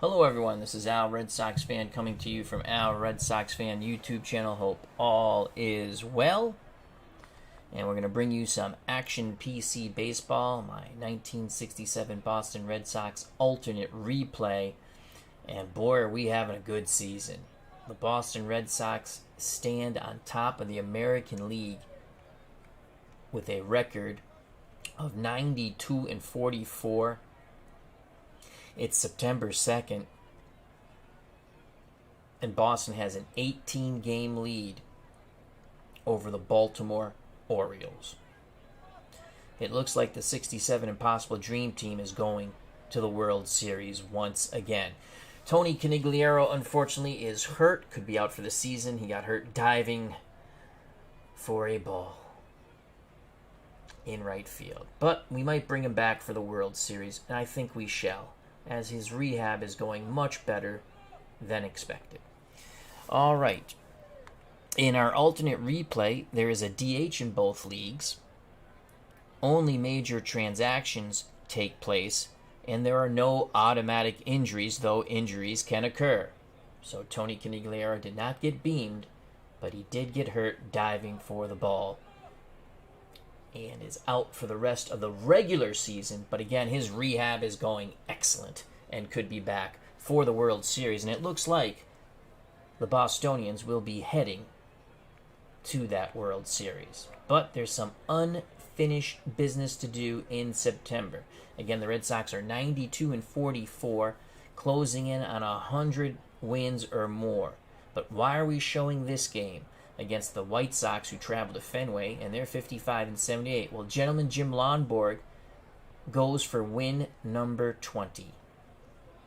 Hello everyone, this is Al Red Sox Fan coming to you from Al Red Sox Fan YouTube channel. Hope all is well. And we're going to bring you some Action PC Baseball, my 1967 Boston Red Sox alternate replay. And boy, are we having a good season. The Boston Red Sox stand on top of the American League with a record of 92-44. It's September 2nd, and Boston has an 18-game lead over the Baltimore Orioles. It looks like the 67 Impossible Dream Team is going to the World Series once again. Tony Conigliaro, unfortunately, is hurt. Could be out for the season. He got hurt diving for a ball in right field. But we might bring him back for the World Series, and I think we shall, as his rehab is going much better than expected. All right. In our alternate replay, there is a DH in both leagues. Only major transactions take place, and there are no automatic injuries, though injuries can occur. So Tony Conigliaro did not get beamed, but he did get hurt diving for the ball and is out for the rest of the regular season. But again, his rehab is going excellent and could be back for the World Series. And it looks like the Bostonians will be heading to that World Series. But there's some unfinished business to do in September. Again, the Red Sox are 92-44, closing in on 100 wins or more. But why are we showing this game against the White Sox, who travel to Fenway, and they're 55-78? Well, Gentlemen Jim Lonborg goes for win number 20.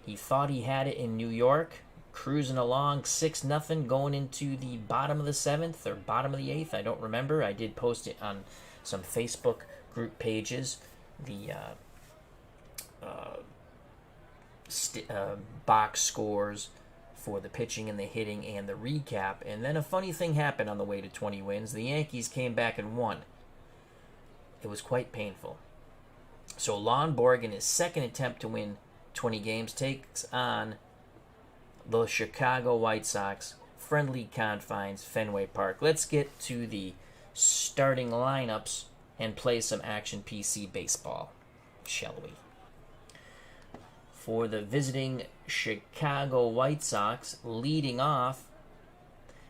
He thought he had it in New York, cruising along 6-0, going into the bottom of the 7th or bottom of the 8th. I don't remember. I did post it on some Facebook group pages. The box scores for the pitching and the hitting and the recap. And then a funny thing happened on the way to 20 wins. The Yankees came back and won. It was quite painful. So Lonborg, in his second attempt to win 20 games, takes on the Chicago White Sox, friendly confines, Fenway Park. Let's get to the starting lineups and play some Action PC Baseball, shall we? For the visiting Chicago White Sox, leading off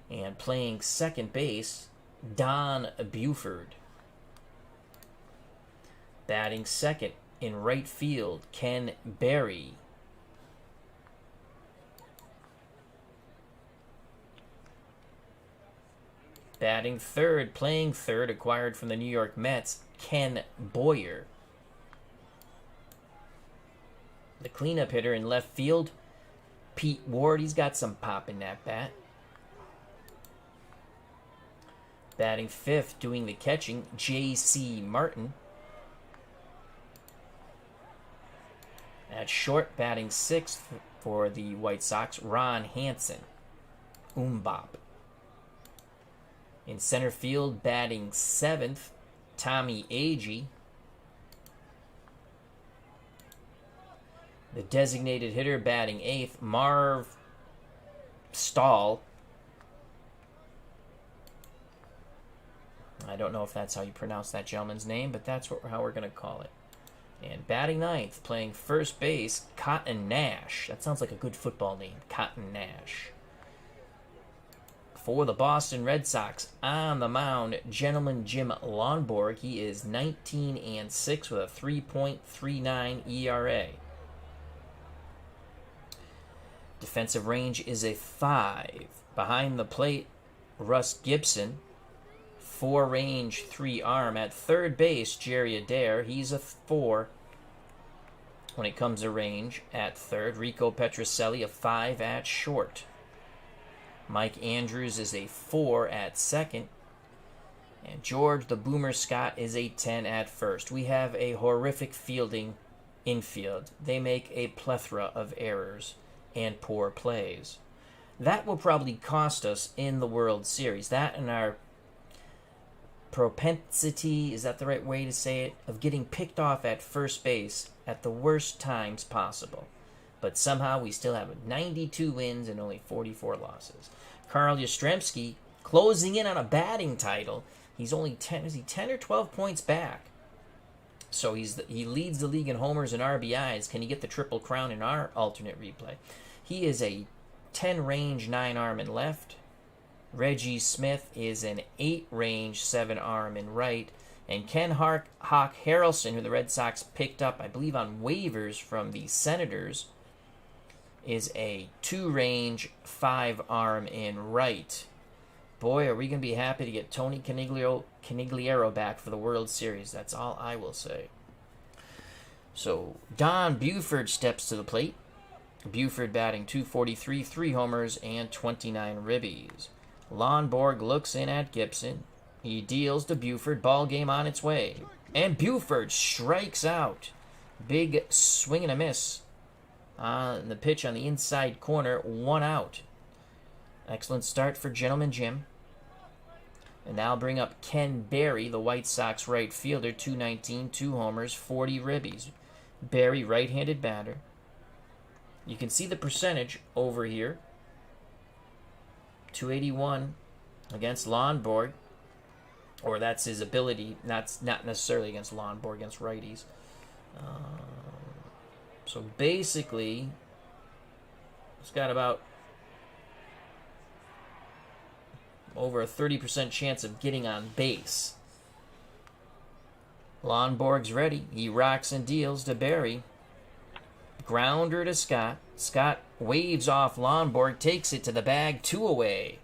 and playing second base, Don Buford. Batting second in right field, Ken Berry. Batting third, playing third, acquired from the New York Mets, Ken Boyer. The cleanup hitter in left field, Pete Ward. He's got some pop in that bat. Batting fifth, doing the catching, J.C. Martin. At short, batting sixth for the White Sox, Ron Hansen. Umbop. In center field, batting seventh, Tommy Agee. The designated hitter, batting eighth, Marv Stahl. I don't know if that's how you pronounce that gentleman's name, but that's how we're going to call it. And batting ninth, playing first base, Cotton Nash. That sounds like a good football name, Cotton Nash. For the Boston Red Sox, on the mound, Gentleman Jim Lonborg. He is 19-6 with a 3.39 ERA. Defensive range is a 5. Behind the plate, Russ Gibson. 4 range, 3 arm. At third base, Jerry Adair. He's a 4 when it comes to range. At third, Rico Petrocelli, a 5 at short. Mike Andrews is a 4 at second. And George the Boomer Scott is a 10 at first. We have a horrific fielding infield. They make a plethora of errors and poor plays. That will probably cost us in the World Series. That and our propensity, is that the right way to say it, of getting picked off at first base at the worst times possible. but somehow we still have 92 wins and only 44 losses. Carl Yastrzemski closing in on a batting title. He's only 10 or 12 points back. So he leads the league in homers and RBIs. Can he get the triple crown in our alternate replay? He is a 10-range 9-arm in left. Reggie Smith is an 8-range 7-arm in right. And Ken Hawk Harrelson, who the Red Sox picked up, I believe, on waivers from the Senators, is a 2-range 5-arm in right. Boy, are we going to be happy to get Tony Conigliaro back for the World Series. That's all I will say. So, Don Buford steps to the plate. Buford batting .243, 3 homers, and 29 ribbies. Lonborg looks in at Gibson. He deals to Buford. Ball game on its way. And Buford strikes out. Big swing and a miss on the pitch on the inside corner. 1 out. Excellent start for Gentlemen Jim. And now bring up Ken Berry, the White Sox right fielder. .219, 2 homers, 40 ribbies. Berry, right-handed batter. You can see the percentage over here. .281 against Lonborg. Or that's his ability. That's not necessarily against Lonborg, against righties. So basically, it's got about over a 30% chance of getting on base. Lonborg's ready. He rocks and deals to Berry. Grounder to Scott. Scott waves off Lonborg, takes it to the bag, 2 away.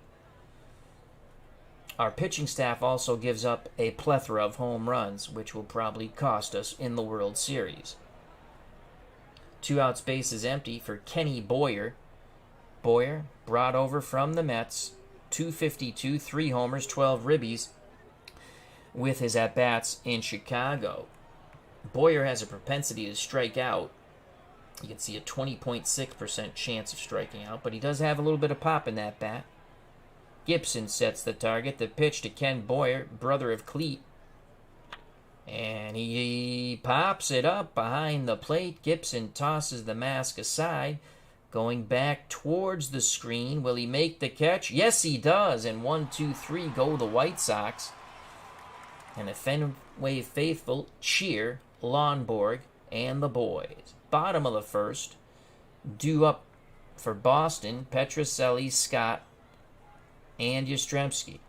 Our pitching staff also gives up a plethora of home runs, which will probably cost us in the World Series. 2 outs, base is empty for Kenny Boyer. Boyer, brought over from the Mets, .252, 3 homers, 12 ribbies, with his at-bats in Chicago. Boyer has a propensity to strike out. You can see a 20.6% chance of striking out, but he does have a little bit of pop in that bat. Gibson sets the target. The pitch to Ken Boyer, brother of Cleet. And he pops it up behind the plate. Gibson tosses the mask aside. Going back towards the screen. Will he make the catch? Yes, he does. And 1, 2, 3 go the White Sox. And the Fenway faithful cheer Lonborg and the boys. Bottom of the first. Due up for Boston, Petrocelli, Scott, and Yastrzemski.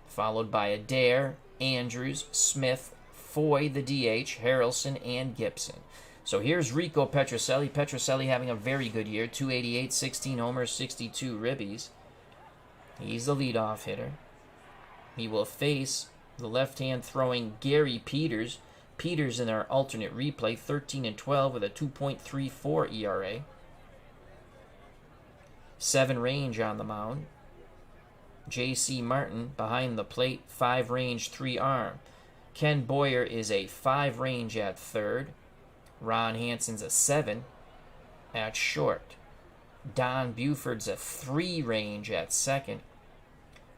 Followed by Adair, Andrews, Smith, Foy, the DH, Harrelson, and Gibson. So here's Rico Petrocelli. Petrocelli having a very good year. .288, 16 homers, 62 ribbies. He's the leadoff hitter. He will face the left-hand throwing Gary Peters. Peters in our alternate replay, 13-12 with a 2.34 ERA. 7 range on the mound. J.C. Martin behind the plate, 5 range, 3 arm. Ken Boyer is a 5 range at third. Ron Hansen's a 7 at short. Don Buford's a 3 range at second.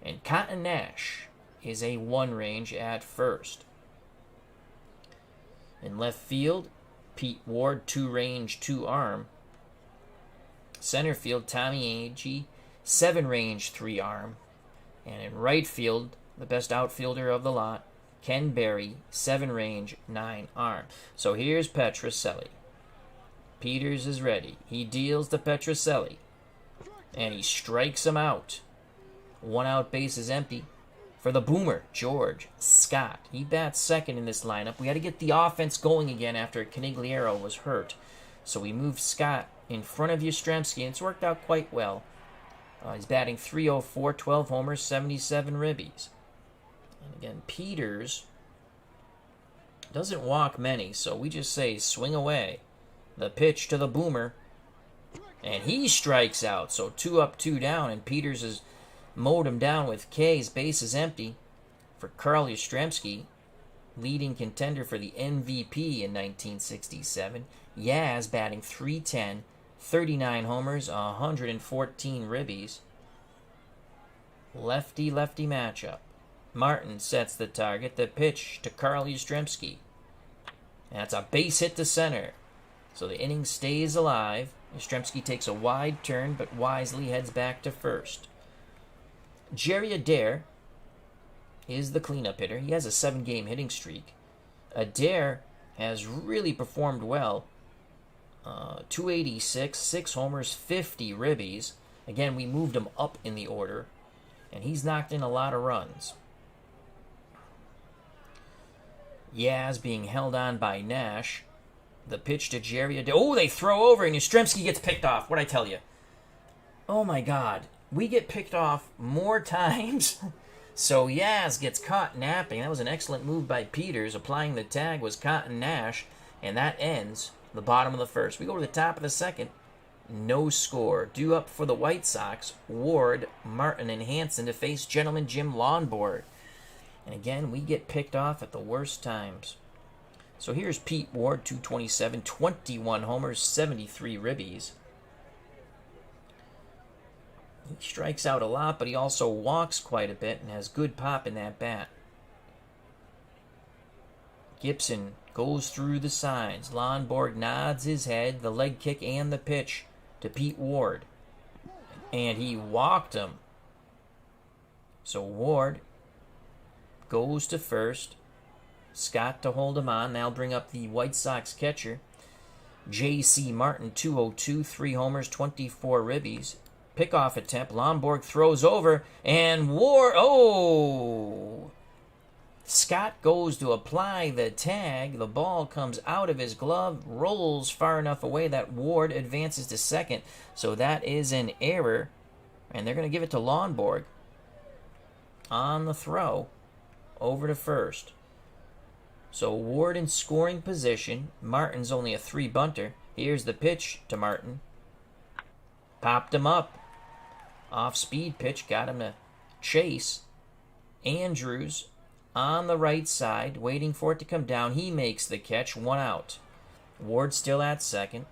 And Cotton Nash is a 1 range at first. In left field, Pete Ward, 2 range, 2 arm. Center field, Tommy Agee, 7 range, 3 arm. And in right field, the best outfielder of the lot, Ken Berry, 7 range, 9 arm. So here's Petrocelli. Peters is ready. He deals to Petrocelli. And he strikes him out. 1 out, base is empty. For the boomer, George Scott. He bats second in this lineup. We had to get the offense going again after Conigliaro was hurt. So we moved Scott in front of Yastrzemski, and it's worked out quite well. He's batting .304, 12 homers, 77 ribbies. And again, Peters doesn't walk many, so we just say swing away. The pitch to the boomer, and he strikes out. So 2 up, 2 down, and Peters has mowed him down with K. His base is empty for Carl Yastrzemski, leading contender for the MVP in 1967. Yaz batting .310, 39 homers, 114 ribbies. Lefty-lefty matchup. Martin sets the target. The pitch to Carl Yastrzemski. That's a base hit to center. So the inning stays alive. Yastrzemski takes a wide turn, but wisely heads back to first. Jerry Adair is the cleanup hitter. He has a 7-game hitting streak. Adair has really performed well. 286, 6 homers, 50 ribbies. Again, we moved him up in the order, and he's knocked in a lot of runs. Yaz being held on by Nash. The pitch to Jerry Adair. Oh, they throw over, and Yastrzemski gets picked off. What'd I tell you? Oh, my God. We get picked off more times. So Yaz gets caught napping. That was an excellent move by Peters. Applying the tag was Cotton Nash, and that ends the bottom of the first. We go to the top of the second. No score. Due up for the White Sox, Ward, Martin, and Hansen to face Gentlemen Jim Lonborg. And again, we get picked off at the worst times. So here's Pete Ward, 227, 21 homers, 73 ribbies. He strikes out a lot, but he also walks quite a bit and has good pop in that bat. Gibson goes through the signs. Lonborg nods his head, the leg kick and the pitch to Pete Ward. And he walked him. So Ward goes to first. Scott to hold him on. Now bring up the White Sox catcher. J.C. Martin, 202, 3 homers, 24 ribbies. Pickoff attempt. Lonborg throws over. And Ward... Oh! Scott goes to apply the tag. The ball comes out of his glove, rolls far enough away that Ward advances to second. So that is an error. And they're going to give it to Lonborg on the throw over to first. So Ward in scoring position. Martin's only a 3-bunter. Here's the pitch to Martin. Popped him up. Off-speed pitch. Got him to chase. Andrews on the right side, waiting for it to come down. He makes the catch. 1 out. Ward still at second.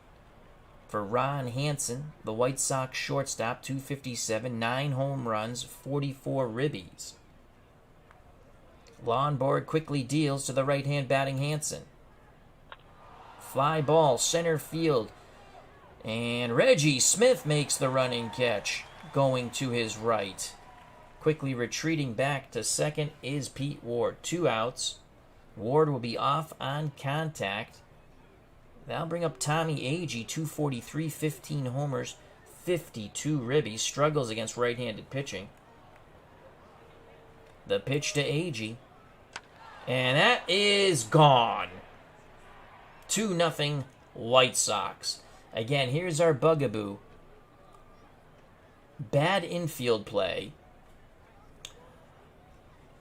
For Ron Hansen, the White Sox shortstop, 257, 9 home runs, 44 ribbies. Lonborg quickly deals to the right-hand batting Hansen. Fly ball, center field. And Reggie Smith makes the running catch, going to his right. Quickly retreating back to second is Pete Ward. 2 outs. Ward will be off on contact. That'll bring up Tommy Agee, 243, 15 homers, 52 ribbies. Struggles against right-handed pitching. The pitch to Agee. And that is gone. 2-0 White Sox. Again, here's our bugaboo. Bad infield play.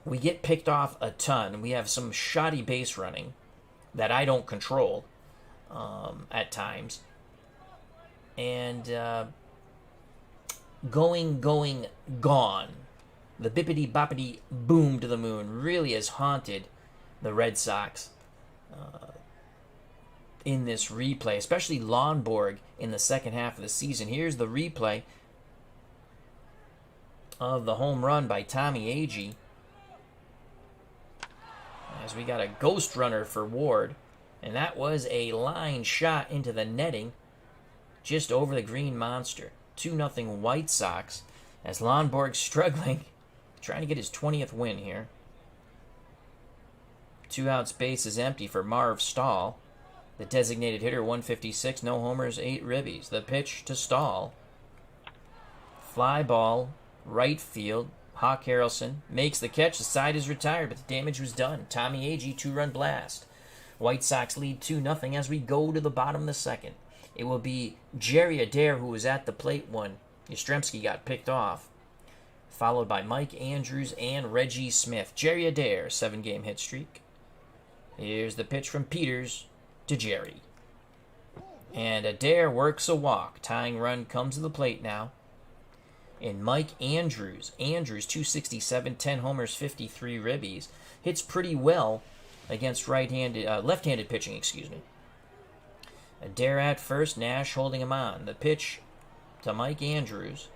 We get picked off a ton. We have some shoddy base running that I don't control at times. And going, gone. The bippity-boppity boom to the moon really has haunted the Red Sox in this replay, especially Lonborg in the second half of the season. Here's the replay of the home run by Tommy Agee, as we got a ghost runner for Ward, and that was a line shot into the netting just over the green monster. 2-0 White Sox, as Lonborg struggling, trying to get his 20th win here. 2 outs, base is empty for Marv Stahl. The designated hitter, 156, no homers, 8 ribbies. The pitch to Stahl. Fly ball, right field. Hawk Harrelson makes the catch. The side is retired, but the damage was done. Tommy Agee, 2-run blast. White Sox lead 2-0 as we go to the bottom of the second. It will be Jerry Adair who was at the plate when Yastrzemski got picked off, followed by Mike Andrews and Reggie Smith. Jerry Adair, 7-game hit streak. Here's the pitch from Peters to Jerry. And Adair works a walk. Tying run comes to the plate now. And Mike Andrews, 267, 10 homers, 53 ribbies, hits pretty well against left-handed pitching, Adair at first, Nash holding him on. The pitch to Mike Andrews.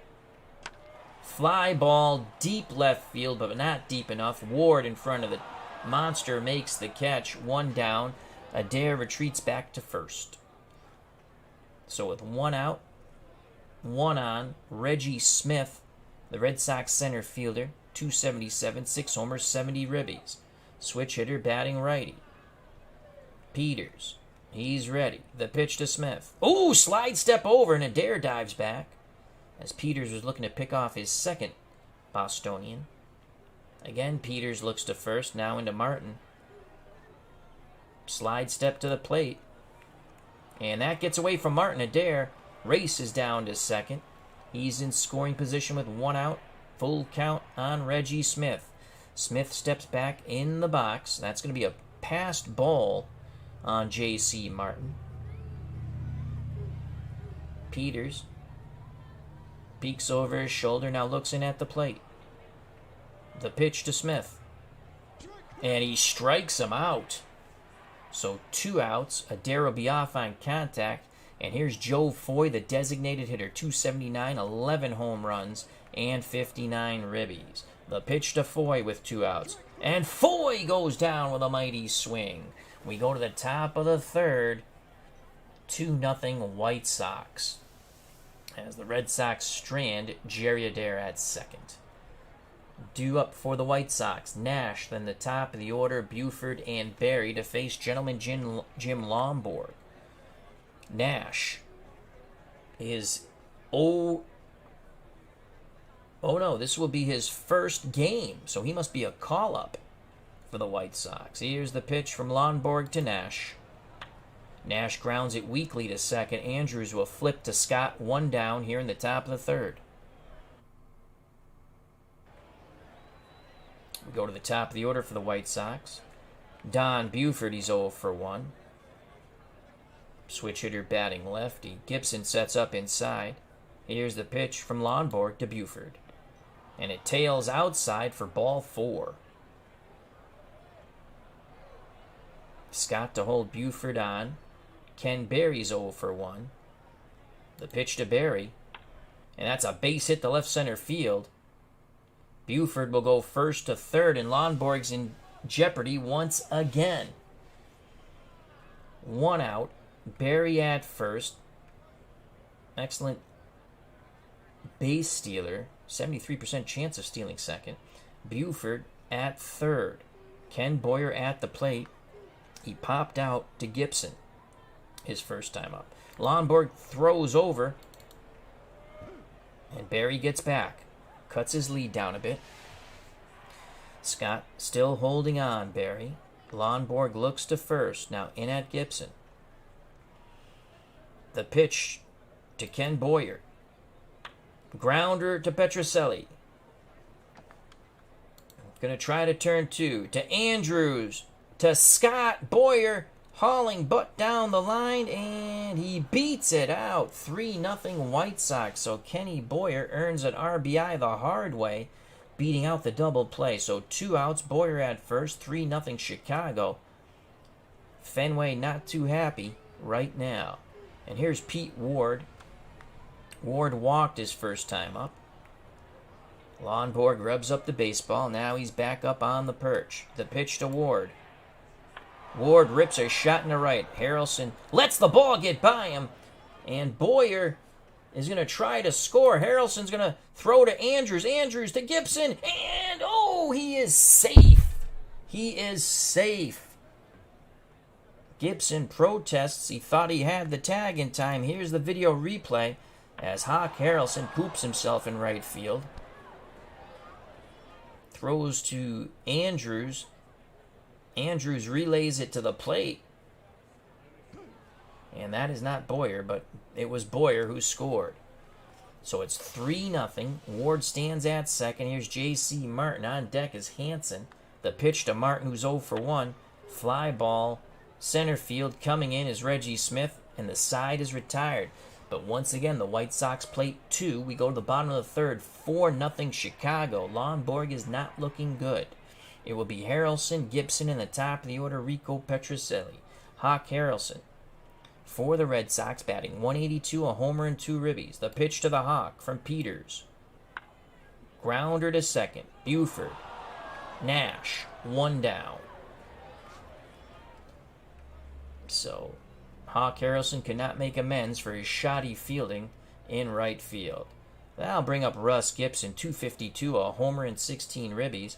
Fly ball, deep left field, but not deep enough. Ward in front of the monster makes the catch. 1 down. Adair retreats back to first. So with one out, one on, Reggie Smith, the Red Sox center fielder, 277, 6 homers, 70 ribbies. Switch hitter batting righty. Peters, he's ready. The pitch to Smith. Ooh, slide step over, and Adair dives back as Peters was looking to pick off his second Bostonian. Again, Peters looks to first, now into Martin. Slide step to the plate. And that gets away from Martin. Adair races down to second. He's in scoring position with one out. Full count on Reggie Smith. Smith steps back in the box. That's going to be a passed ball on J.C. Martin. Peters peeks over his shoulder, now looks in at the plate. The pitch to Smith. And he strikes him out. So 2 outs. Adair will be off on contact. And here's Joe Foy, the designated hitter. 279, 11 home runs, and 59 ribbies. The pitch to Foy with 2 outs. And Foy goes down with a mighty swing. We go to the top of the third. 2-0 White Sox. As the Red Sox strand Jerry Adair at second. Due up for the White Sox, Nash, then the top of the order, Buford and Barry to face Gentlemen Jim Lonborg. Nash is oh no, this will be his first game, so he must be a call-up for the White Sox. Here's the pitch from Lonborg to Nash. Nash grounds it weakly to second. Andrews will flip to Scott, 1 down here in the top of the third. We go to the top of the order for the White Sox. Don Buford, he's 0 for 1. Switch hitter batting lefty. Gibson sets up inside. Here's the pitch from Lonborg to Buford. And it tails outside for ball 4. Scott to hold Buford on. Ken Berry's 0 for 1. The pitch to Berry. And that's a base hit to left center field. Buford will go first to third, and Lonborg's in jeopardy once again. 1 out. Berry at first. Excellent base stealer. 73% chance of stealing second. Buford at third. Ken Boyer at the plate. He popped out to Gibson his first time up. Lonborg throws over, and Berry gets back. Cuts his lead down a bit. Scott still holding on, Berry. Lonborg looks to first, now in at Gibson. The pitch to Ken Boyer. Grounder to Petrocelli. Going to try to turn 2. To Andrews. To Scott. Boyer hauling butt down the line, and he beats it out. 3-0 White Sox. So Kenny Boyer earns an RBI the hard way, beating out the double play. So 2 outs, Boyer at first, 3-0 Chicago. Fenway not too happy right now. And here's Pete Ward. Ward walked his first time up. Lonborg rubs up the baseball. Now he's back up on the perch. The pitch to Ward. Ward rips a shot in the right. Harrelson lets the ball get by him. And Boyer is going to try to score. Harrelson's going to throw to Andrews. Andrews to Gibson. And, oh, he is safe. He is safe. Gibson protests. He thought he had the tag in time. Here's the video replay as Hawk Harrelson poops himself in right field. Throws to Andrews. Andrews relays it to the plate. And that is not Boyer, but it was Boyer who scored. So it's 3-0. Ward stands at second. Here's J.C. Martin. On deck is Hansen. The pitch to Martin, who's 0 for 1. Fly ball. Center field. Coming in is Reggie Smith, and the side is retired. But once again, the White Sox plate 2. We go to the bottom of the third. 4-0 Chicago. Lonborg is not looking good. It will be Harrelson, Gibson in the top of the order, Rico Petrocelli. Hawk Harrelson for the Red Sox, batting 182, a homer and 2 ribbies. The pitch to the Hawk from Peters. Grounder to second. Buford. Nash, 1 down. So Hawk Harrelson could not make amends for his shoddy fielding in right field. That'll bring up Russ Gibson, 252, a homer and 16 ribbies.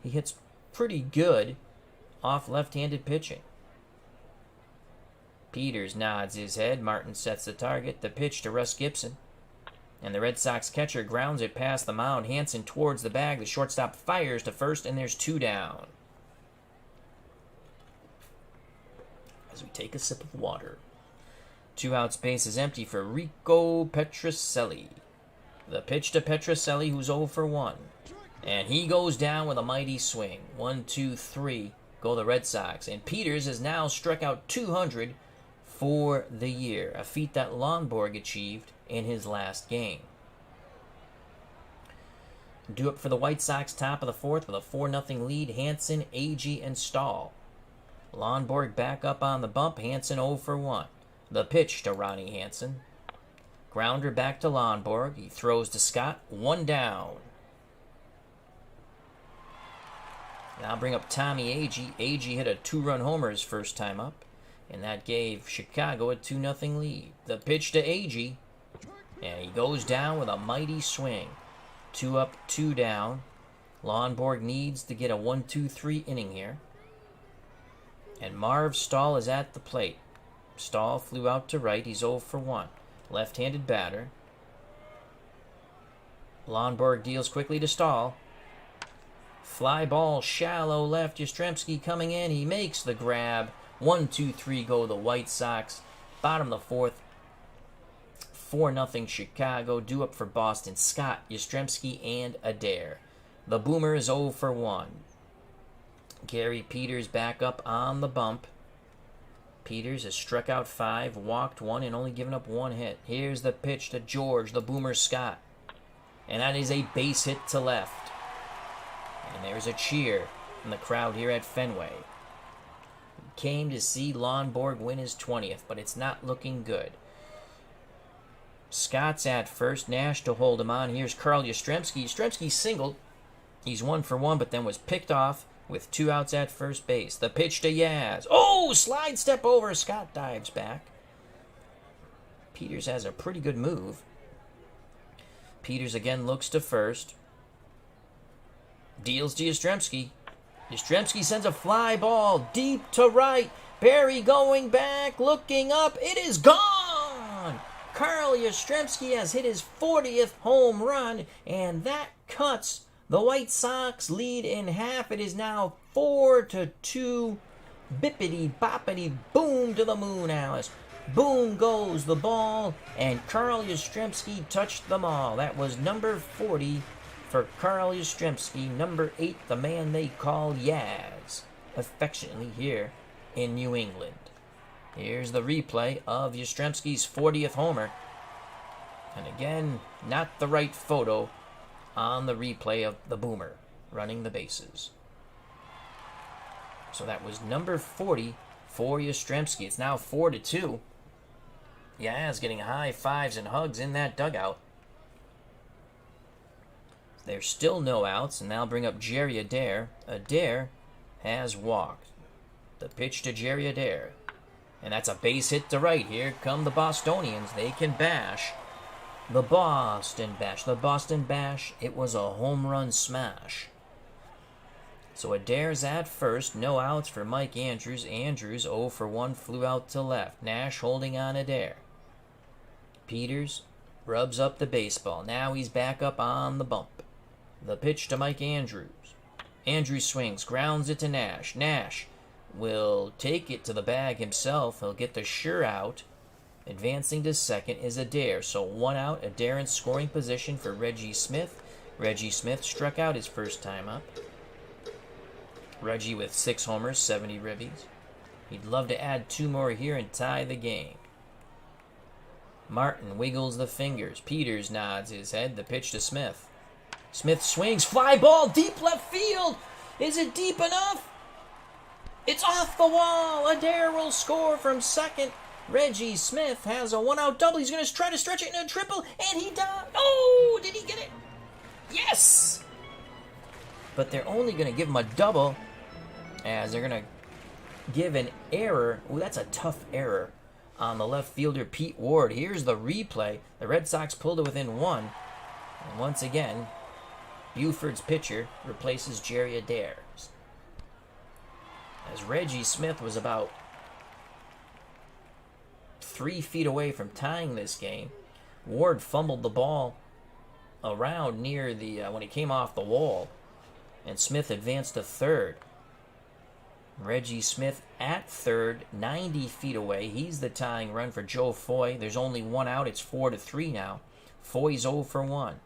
He hits pretty good off left-handed pitching. Peters nods his head. Martin sets the target. The pitch to Russ Gibson. And the Red Sox catcher grounds it past the mound. Hansen towards the bag. The shortstop fires to first, and there's 2 down. As we take a sip of water. 2 outs, base is empty for Rico Petrocelli. The pitch to Petrocelli, who's 0 for 1. And he goes down with a mighty swing. 1, 2, 3 go the Red Sox. And Peters has now struck out 200 for the year, a feat that Lonborg achieved in his last game. Due up for the White Sox, top of the 4th with a 4-0 lead. Hansen, Agee, and Stahl. Lonborg back up on the bump. Hansen 0 for 1. The pitch to Ronnie Hansen. Grounder back to Lonborg. He throws to Scott. 1 down. Now bring up Tommy Agee. Agee hit a 2-run homer his first time up, and that gave Chicago a 2-0 lead. The pitch to Agee, and he goes down with a mighty swing. 2 up, 2 down. Lonborg needs to get a 1-2-3 inning here. And Marv Stahl is at the plate. Stahl flew out to right. He's 0 for 1. Left-handed batter. Lonborg deals quickly to Stahl. Fly ball, shallow left. Yastrzemski coming in. He makes the grab. 1-2-3 go the White Sox. Bottom of the 4th. 4-0 Chicago. Due up for Boston. Scott, Yastrzemski, and Adair. The Boomer is 0 for 1. Gary Peters back up on the bump. Peters has struck out 5, walked 1, and only given up 1 hit. Here's the pitch to George, the Boomer Scott. And that is a base hit to left. And there's a cheer from the crowd here at Fenway. Came to see Lonborg win his 20th, but it's not looking good. Scott's at first. Nash to hold him on. Here's Carl Yastrzemski. Yastrzemski singled. He's 1 for 1, but then was picked off with 2 outs at first base. The pitch to Yaz. Oh, slide step over. Scott dives back. Peters has a pretty good move. Peters again looks to first. Deals to Yastrzemski. Yastrzemski sends a fly ball deep to right. Barry going back, looking up. It is gone! Carl Yastrzemski has hit his 40th home run, and that cuts the White Sox lead in half. It is now 4-2. Bippity boppity boom to the moon, Alice. Boom goes the ball, and Carl Yastrzemski touched them all. That was number 40 for Carl Yastrzemski, number 8, the man they call Yaz, affectionately here in New England. Here's the replay of Yastrzemski's 40th homer. And again, not the right photo on the replay of the Boomer running the bases. So that was number 40 for Yastrzemski. It's now 4-2. Yaz getting high fives and hugs in that dugout. There's still no outs, and now bring up Jerry Adair. Adair has walked. The pitch to Jerry Adair. And that's a base hit to right. Here come the Bostonians. They can bash. The Boston Bash. The Boston Bash, it was a home run smash. So Adair's at first. No outs for Mike Andrews. Andrews 0 for 1 flew out to left. Nash holding on Adair. Peters rubs up the baseball. Now he's back up on the bump. The pitch to Mike Andrews. Andrews swings, grounds it to Nash. Nash will take it to the bag himself. He'll get the sure out. Advancing to second is Adair. So 1 out, Adair in scoring position for Reggie Smith. Reggie Smith struck out his first time up. Reggie with 6 homers, 70 ribbies. He'd love to add 2 more here and tie the game. Martin wiggles the fingers. Peters nods his head. The pitch to Smith. Smith swings. Fly ball. Deep left field. Is it deep enough? It's off the wall. Adair will score from second. Reggie Smith has a 1-out double. He's going to try to stretch it into a triple. And he does. Oh, did he get it? Yes! But they're only going to give him a double, as they're going to give an error. Oh, that's a tough error on the left fielder, Pete Ward. Here's the replay. The Red Sox pulled it within one. And once again, Buford's pitcher replaces Jerry Adair. As Reggie Smith was about 3 feet away from tying this game, Ward fumbled the ball around near the when he came off the wall, and Smith advanced to third. Reggie Smith at third, 90 feet away. He's the tying run for Joe Foy. There's only one out. It's 4-3 now. Foy's 0 for 1.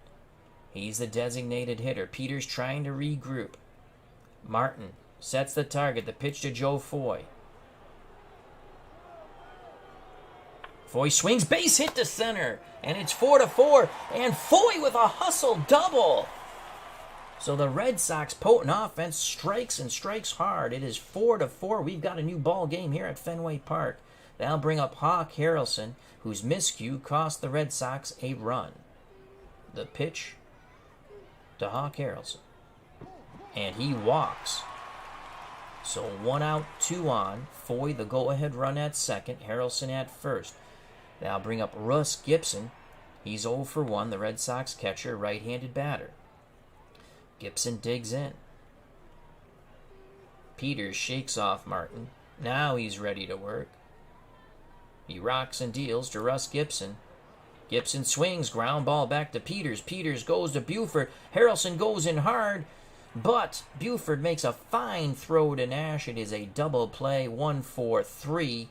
He's the designated hitter. Peters trying to regroup. Martin sets the target. The pitch to Joe Foy. Foy swings, base hit to center, and it's 4-4. And Foy with a hustle double. So the Red Sox potent offense strikes and strikes hard. It is 4-4. We've got a new ball game here at Fenway Park. That'll bring up Hawk Harrelson, whose miscue cost the Red Sox a run. The pitch to Hawk Harrelson, and he walks. So 1 out, 2 on. Foy the go-ahead run at second, Harrelson at first. That'll bring up Russ Gibson. He's 0 for 1, the Red Sox catcher, right-handed batter. Gibson digs in. Peters shakes off Martin. Now he's ready to work. He rocks and deals to Russ Gibson. Gibson swings, ground ball back to Peters. Peters goes to Buford. Harrelson goes in hard, but Buford makes a fine throw to Nash. It is a double play, 1-4-3.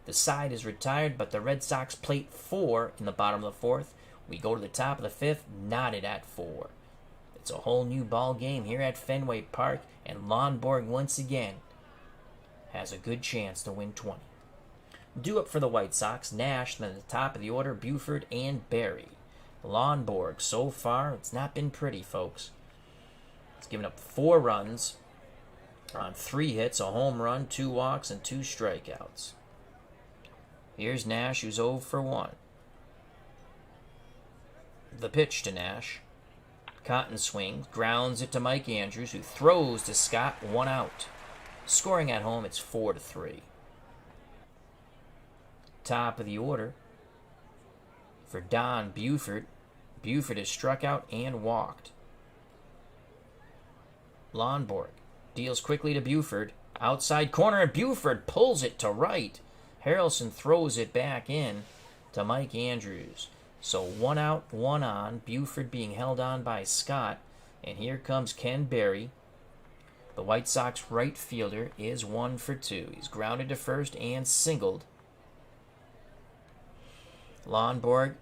The side is retired, but the Red Sox plate 4 in the bottom of the 4th. We go to the top of the 5th, knotted at 4. It's a whole new ball game here at Fenway Park, and Lonborg once again has a good chance to win 20. Due up for the White Sox, Nash, then at the top of the order, Buford and Berry. Lonborg, so far, it's not been pretty, folks. It's given up 4 runs on 3 hits, a home run, 2 walks, and 2 strikeouts. Here's Nash, who's 0 for 1. The pitch to Nash. Cotton swings, grounds it to Mike Andrews, who throws to Scott, 1 out. Scoring at home, it's 4-3. Top of the order for Don Buford. Buford is struck out and walked. Lonborg deals quickly to Buford. Outside corner, and Buford pulls it to right. Harrelson throws it back in to Mike Andrews. So 1 out, 1 on. Buford being held on by Scott. And here comes Ken Berry. The White Sox right fielder is 1 for 2. He's grounded to first and singled. Lonborg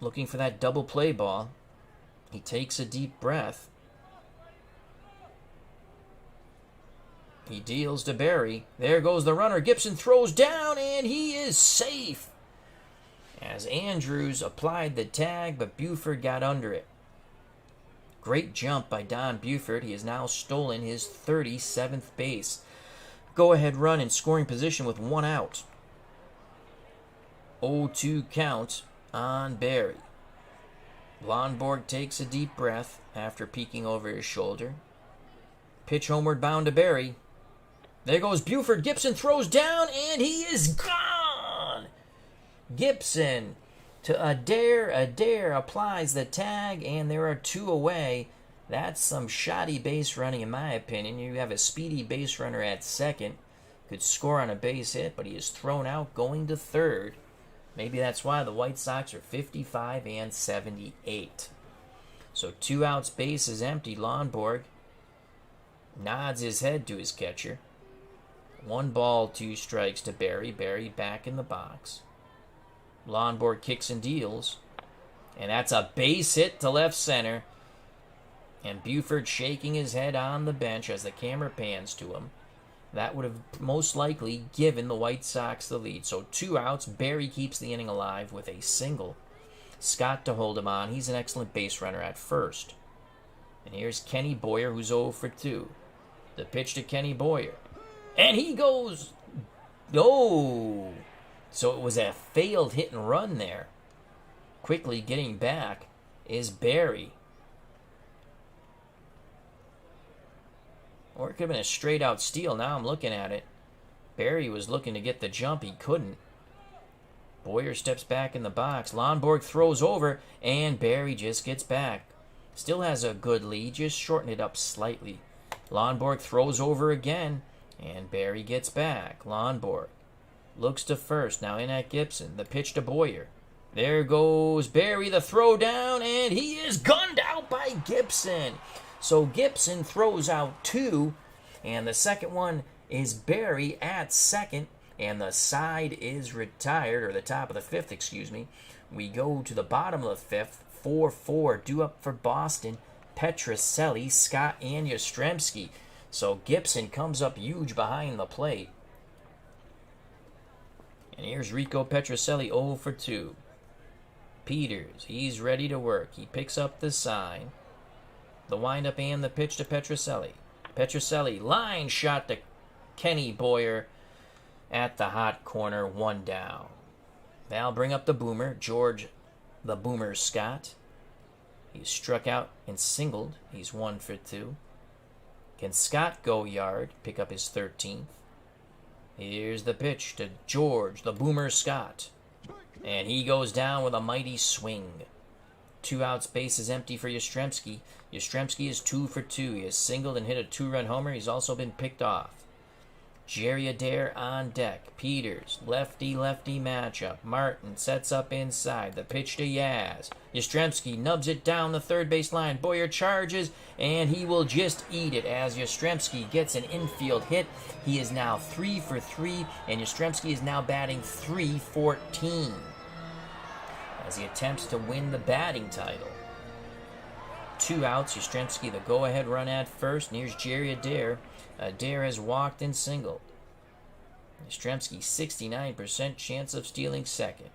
looking for that double play ball. He takes a deep breath. He deals to Berry. There goes the runner. Gibson throws down, and he is safe. As Andrews applied the tag, but Buford got under it. Great jump by Don Buford. He has now stolen his 37th base. Go-ahead run in scoring position with 1 out. 0-2 count on Berry. Lonborg takes a deep breath after peeking over his shoulder. Pitch homeward bound to Berry. There goes Buford. Gibson throws down, and he is gone. Gibson to Adair. Adair applies the tag, and there are 2 away. That's some shoddy base running, in my opinion. You have a speedy base runner at second. Could score on a base hit, but he is thrown out going to third. Maybe that's why the White Sox are 55 and 78. So 2 outs, base is empty. Lonborg nods his head to his catcher. 1 ball, 2 strikes to Berry. Berry back in the box. Lonborg kicks and deals. And that's a base hit to left center. And Buford shaking his head on the bench as the camera pans to him. That would have most likely given the White Sox the lead. So 2 outs. Berry keeps the inning alive with a single. Scott to hold him on. He's an excellent base runner at first. And here's Kenny Boyer, who's 0 for 2. The pitch to Kenny Boyer. And he goes... Oh! So it was a failed hit and run there. Quickly getting back is Berry. Or it could have been a straight out steal. Now I'm looking at it. Berry was looking to get the jump. He couldn't. Boyer steps back in the box. Lonborg throws over, and Barry just gets back. Still has a good lead, just shorten it up slightly. Lonborg throws over again, and Barry gets back. Lonborg looks to first, now in at Gibson. The pitch to Boyer. There goes Barry, the throw down, and he is gunned out by Gibson. So Gibson throws out 2, and the second one is Barry at second, and the side is retired, or the top of the 5th, excuse me. We go to the bottom of the 5th, 4-4, due up for Boston, Petrocelli, Scott, and Yastrzemski. So Gibson comes up huge behind the plate. And here's Rico Petrocelli 0 for 2. Peters, he's ready to work. He picks up the sign. The windup and the pitch to Petrocelli. Petrocelli, line shot to Kenny Boyer at the hot corner, 1 down. They'll bring up the boomer, George the Boomer Scott. He's struck out and singled. He's 1 for 2. Can Scott go yard, pick up his 13th? Here's the pitch to George the Boomer Scott. And he goes down with a mighty swing. 2 outs, base is empty for Yastrzemski. Yastrzemski is 2 for 2. He has singled and hit a 2-run homer. He's also been picked off. Jerry Adair on deck. Peters, lefty-lefty matchup. Martin sets up inside. The pitch to Yaz. Yastrzemski nubs it down the third base line. Boyer charges, and he will just eat it as Yastrzemski gets an infield hit. He is now 3 for 3, and Yastrzemski is now batting .314 as he attempts to win the batting title. 2 outs, Yastrzemski the go-ahead run at first, and here's Jerry Adair. Adair has walked and singled. Yastrzemski, 69% chance of stealing second.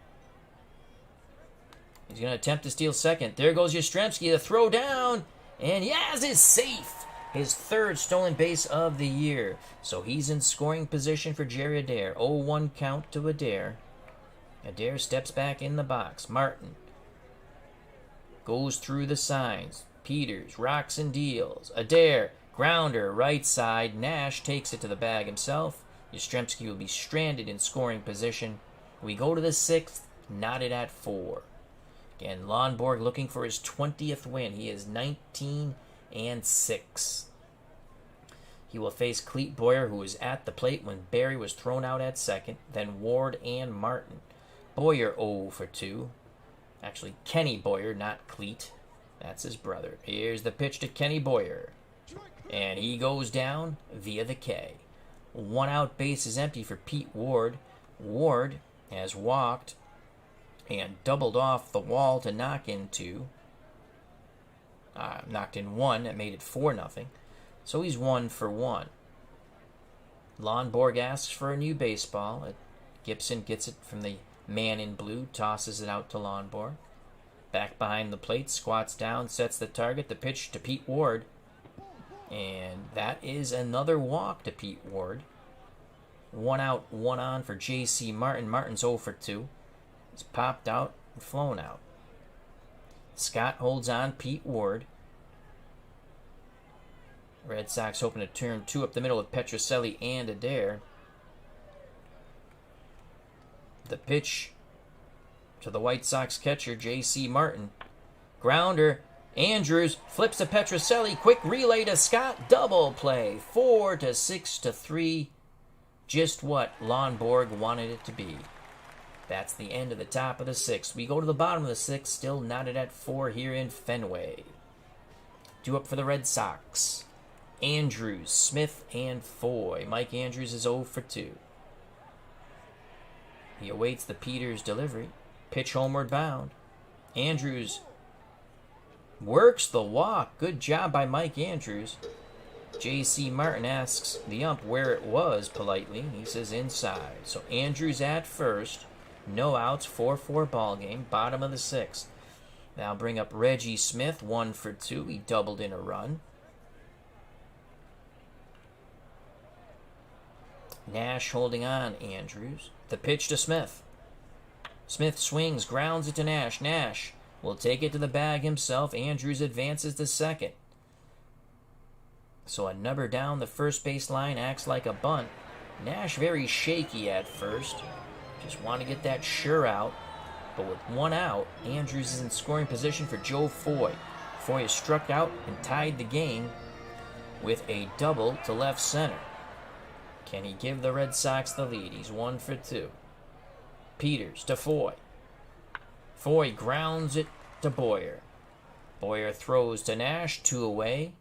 He's going to attempt to steal second. There goes Yastrzemski, the throw down, and Yaz is safe. His 3rd stolen base of the year. So he's in scoring position for Jerry Adair. 0-1 count to Adair. Adair steps back in the box. Martin goes through the signs. Peters rocks and deals. Adair, grounder, right side. Nash takes it to the bag himself. Yastrzemski will be stranded in scoring position. We go to the 6th, knotted at 4. Again, Lonborg looking for his 20th win. He is 19-6. He will face Cleet Boyer, who was at the plate when Barry was thrown out at second. Then Ward and Martin. Boyer 0 for 2. Actually, Kenny Boyer, not Cleet. That's his brother. Here's the pitch to Kenny Boyer. And he goes down via the K. 1 out, base is empty for Pete Ward. Ward has walked and doubled off the wall to knock in 2. Knocked in 1. That made it 4-0. So he's 1 for 1. Lonborg asks for a new baseball. Gibson gets it from the man in blue, tosses it out to Lonborg. Back behind the plate, squats down, sets the target. The pitch to Pete Ward. And that is another walk to Pete Ward. 1 out, 1 on for J.C. Martin. Martin's 0 for 2. He's popped out and flown out. Scott holds on Pete Ward. Red Sox hoping to turn 2 up the middle with Petrocelli and Adair. The pitch to the White Sox catcher, J.C. Martin. Grounder. Andrews flips to Petrocelli. Quick relay to Scott. Double play. 4-6-3. Just what Lonborg wanted it to be. That's the end of the top of the 6th. We go to the bottom of the 6th, still knotted at 4 here in Fenway. Due up for the Red Sox. Andrews, Smith, and Foy. Mike Andrews is 0 for 2. He awaits the Peters delivery. Pitch homeward bound. Andrews works the walk. Good job by Mike Andrews. J.C. Martin asks the ump where it was politely. He says inside. So Andrews at first. No outs, 4-4 ball game. Bottom of the 6th. Now bring up Reggie Smith, 1 for 2. He doubled in a run. Nash holding on Andrews. The pitch to Smith. Smith swings, grounds it to Nash. Nash will take it to the bag himself. Andrews advances to second. So a number down the first base line acts like a bunt. Nash very shaky at first. Just want to get that sure out. But with one out, Andrews is in scoring position for Joe Foy. Foy has struck out and tied the game with a double to left center. Can he give the Red Sox the lead? He's 1 for 2. Peters to Foy. Foy grounds it to Boyer. Boyer throws to Nash, 2 away.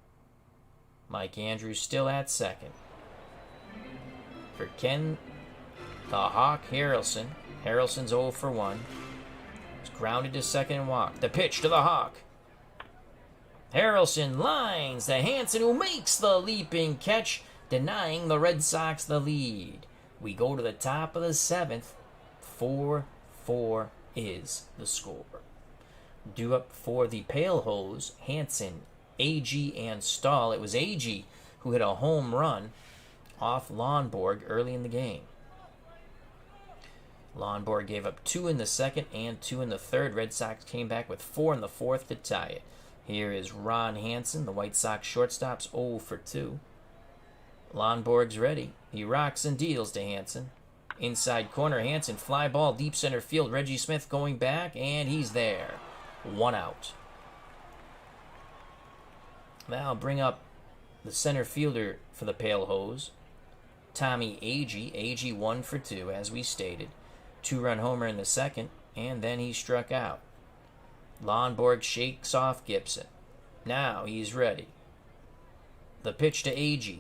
Mike Andrews still at second. For Ken the Hawk Harrelson. Harrelson's 0 for 1. He's grounded to second and walk. The pitch to the Hawk. Harrelson lines to Hansen, who makes the leaping catch, denying the Red Sox the lead. We go to the top of the 7th. 4-4 is the score. Due up for the Pale Hose, Hansen, Agee, and Stahl. It was Agee who hit a home run off Lonborg early in the game. Lonborg gave up 2 in the second and 2 in the third. Red Sox came back with 4 in the fourth to tie it. Here is Ron Hansen, the White Sox shortstop's 0 for 2. Lonborg's ready. He rocks and deals to Hansen. Inside corner, Hansen, fly ball, deep center field. Reggie Smith going back, and he's there. 1 out. Now I'll bring up the center fielder for the Pale Hose, Tommy Agee. Agee 1 for 2, as we stated. 2-run homer in the second, and then he struck out. Lonborg shakes off Gibson. Now he's ready. The pitch to Agee.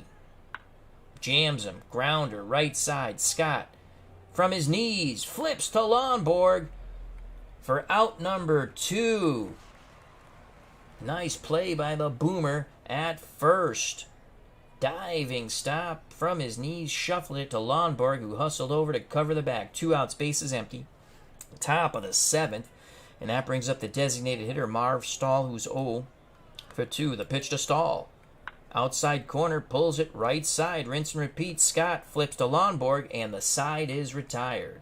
Jams him. Grounder, right side. Scott, from his knees, flips to Lonborg for out number 2. Nice play by the Boomer at first. Diving stop from his knees, shuffled it to Lonborg, who hustled over to cover the bag. 2 outs, bases empty. Top of the 7th. And that brings up the designated hitter, Marv Stahl, who's 0 for 2. The pitch to Stahl. Outside corner, pulls it right side. Rinse and repeat. Scott flips to Lonborg, and the side is retired.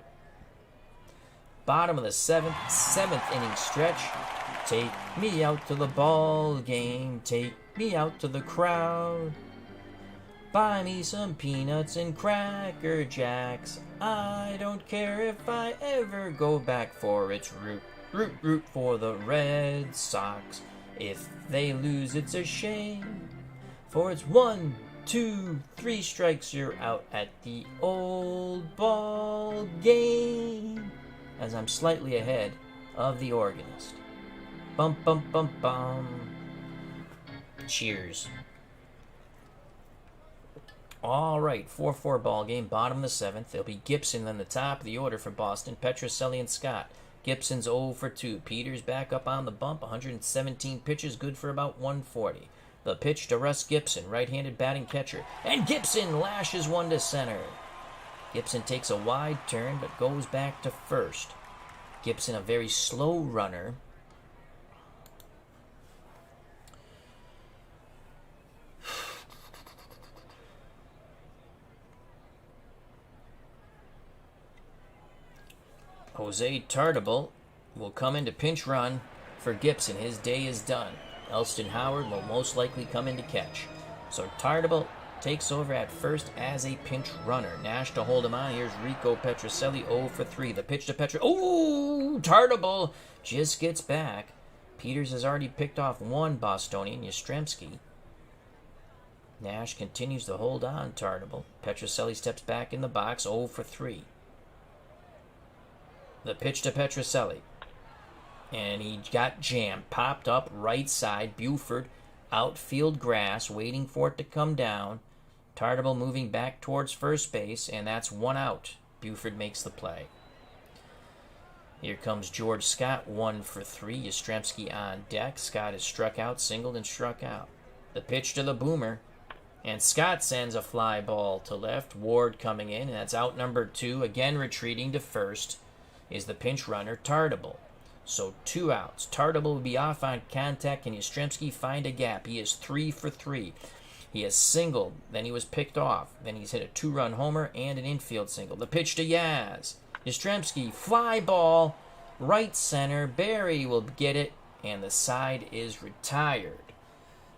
Bottom of the 7th inning stretch. Take me out to the ball game. Take me out to the crowd. Buy me some peanuts and Cracker Jacks. I don't care if I ever go back, for it's root, root, root for the Red Sox. If they lose, it's a shame. For it's 1, 2, 3 strikes, you're out at the old ball game. As I'm slightly ahead of the organist. Bum, bum, bum, bum. Cheers. All right, 4-4 ball game, bottom of the 7th. It'll be Gibson on the top of the order for Boston, Petrocelli and Scott. Gibson's 0 for 2. Peters back up on the bump, 117 pitches, good for about 140. The pitch to Russ Gibson, right-handed batting catcher. And Gibson lashes one to center. Gibson takes a wide turn, but goes back to first. Gibson, a very slow runner. Jose Tartabull will come in to pinch run for Gibson. His day is done. Elston Howard will most likely come in to catch. So Tartabull takes over at first as a pinch runner. Nash to hold him on. Here's Rico Petrocelli, 0 for 3. The pitch to Oh, Tartabull just gets back. Peters has already picked off one Bostonian, Yastrzemski. Nash continues to hold on Tartabull. Petrocelli steps back in the box, 0 for 3. The pitch to Petrocelli. And he got jammed. Popped up right side. Buford, outfield grass, waiting for it to come down. Tartabull moving back towards first base, and that's 1 out. Buford makes the play. Here comes George Scott, 1 for 3. Yastrzemski on deck. Scott is struck out, singled, and struck out. The pitch to the Boomer. And Scott sends a fly ball to left. Ward coming in, and that's out number 2. Again retreating to first is the pinch runner, Tartabull. So 2 outs. Tartabull will be off on contact. Can Yastrzemski find a gap? He is 3 for 3. He has singled. Then he was picked off. Then he's hit a 2-run homer and an infield single. The pitch to Yaz. Yastrzemski, fly ball, right center. Barry will get it, and the side is retired.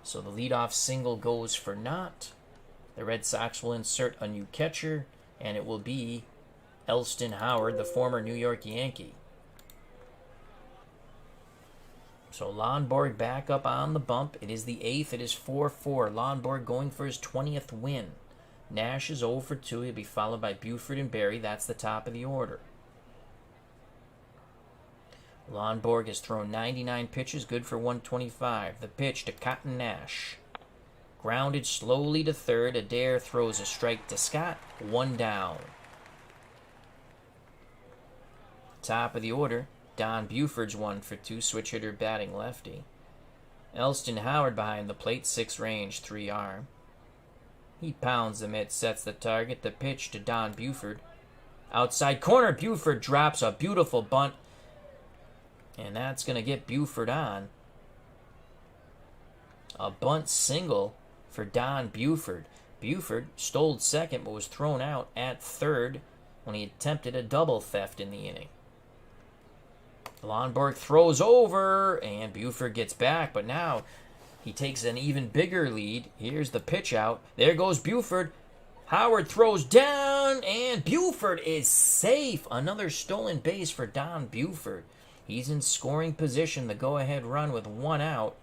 So the leadoff single goes for naught. The Red Sox will insert a new catcher, and it will be Elston Howard, the former New York Yankee. So Lonborg back up on the bump. It is the 8th. It is 4-4. Lonborg going for his 20th win. Nash is 0 for 2. He'll be followed by Buford and Berry. That's the top of the order. Lonborg has thrown 99 pitches, good for 125. The pitch to Cotton Nash. Grounded slowly to third. Adair throws a strike to Scott. 1 down. Top of the order. Don Buford's 1 for 2. Switch hitter batting lefty. Elston Howard behind the plate. 6 range, 3 arm. He pounds the mitt, sets the target. The pitch to Don Buford. Outside corner. Buford drops a beautiful bunt. And that's going to get Buford on. A bunt single for Don Buford. Buford stole second but was thrown out at third when he attempted a double theft in the inning. Lonborg throws over and Buford gets back, but now he takes an even bigger lead. Here's the pitch out. There goes Buford. Howard throws down and Buford is safe. Another stolen base for Don Buford. He's in scoring position, the go-ahead run with 1 out.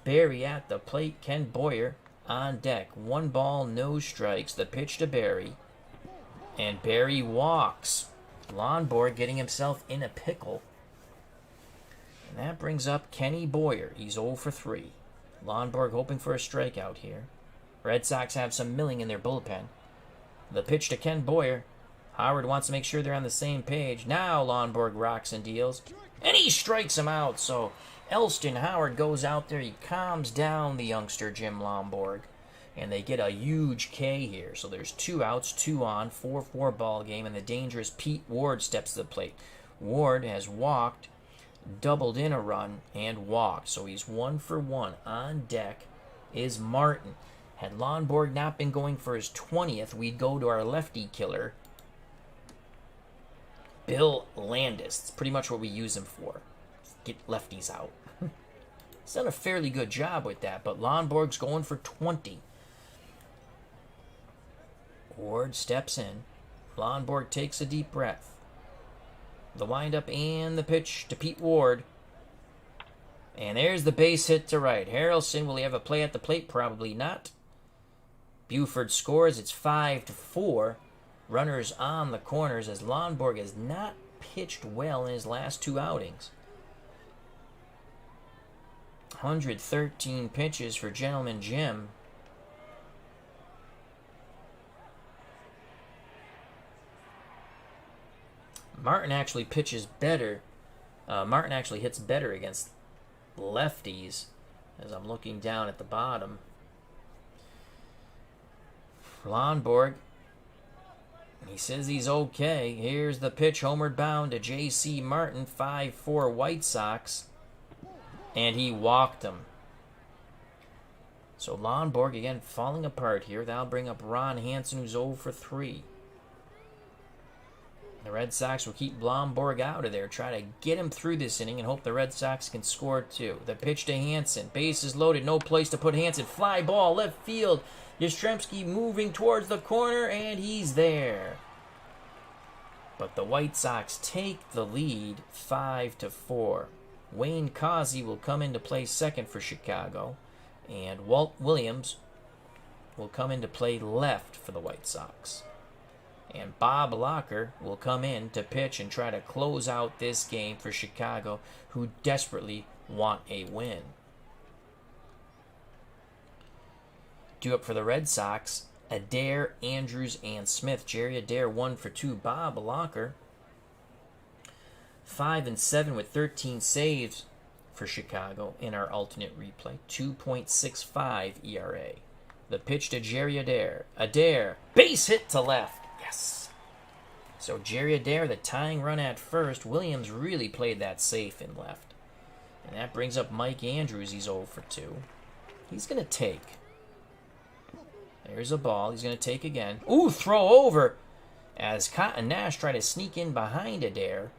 Berry at the plate, Ken Boyer on deck. 1 ball, no strikes. The pitch to Berry. And Berry walks. Lonborg getting himself in a pickle. And that brings up Kenny Boyer. He's 0 for 3. Lonborg hoping for a strikeout here. Red Sox have some milling in their bullpen. The pitch to Ken Boyer. Howard wants to make sure they're on the same page. Now Lonborg rocks and deals. And he strikes him out. So Elston Howard goes out there. He calms down the youngster Jim Lonborg. And they get a huge K here. So there's 2 outs, 2 on, 4-4 ball game. And the dangerous Pete Ward steps to the plate. Ward has walked, doubled in a run, and walked. So he's 1 for 1. On deck is Martin. Had Lonborg not been going for his 20th, we'd go to our lefty killer, Bill Landis. It's pretty much what we use him for. Get lefties out. He's done a fairly good job with that, but Lonborg's going for 20. Ward steps in. Lonborg takes a deep breath. The windup and the pitch to Pete Ward. And there's the base hit to right. Harrelson, will he have a play at the plate? Probably not. Buford scores. It's 5-4. Runners on the corners as Lonborg has not pitched well in his last 2 outings. 113 pitches for Gentlemen Jim. Martin actually pitches better. Martin actually hits better against lefties as I'm looking down at the bottom. Lonborg, he says he's okay. Here's the pitch, homeward bound to J.C. Martin, 5-4 White Sox. And he walked him. So Lonborg again falling apart here. That'll bring up Ron Hansen, who's 0 for 3. The Red Sox will keep Lonborg out of there, try to get him through this inning and hope the Red Sox can score 2. The pitch to Hansen. Bases loaded, no place to put Hansen. Fly ball, left field. Yastrzemski moving towards the corner, and he's there. But the White Sox take the lead 5-4. Wayne Causey will come into play second for Chicago, and Walt Williams will come into play left for the White Sox. And Bob Locker will come in to pitch and try to close out this game for Chicago, who desperately want a win. Due up for the Red Sox, Adair, Andrews, and Smith. Jerry Adair 1 for 2. Bob Locker 5-7 with 13 saves for Chicago in our alternate replay. 2.65 ERA. The pitch to Jerry Adair. Adair, base hit to left. Yes. So Jerry Adair, the tying run at first. Williams really played that safe in left. And that brings up Mike Andrews. He's 0 for 2. He's going to take. There's a ball. He's going to take again. Ooh, throw over. As Cotton Nash try to sneak in behind Adair.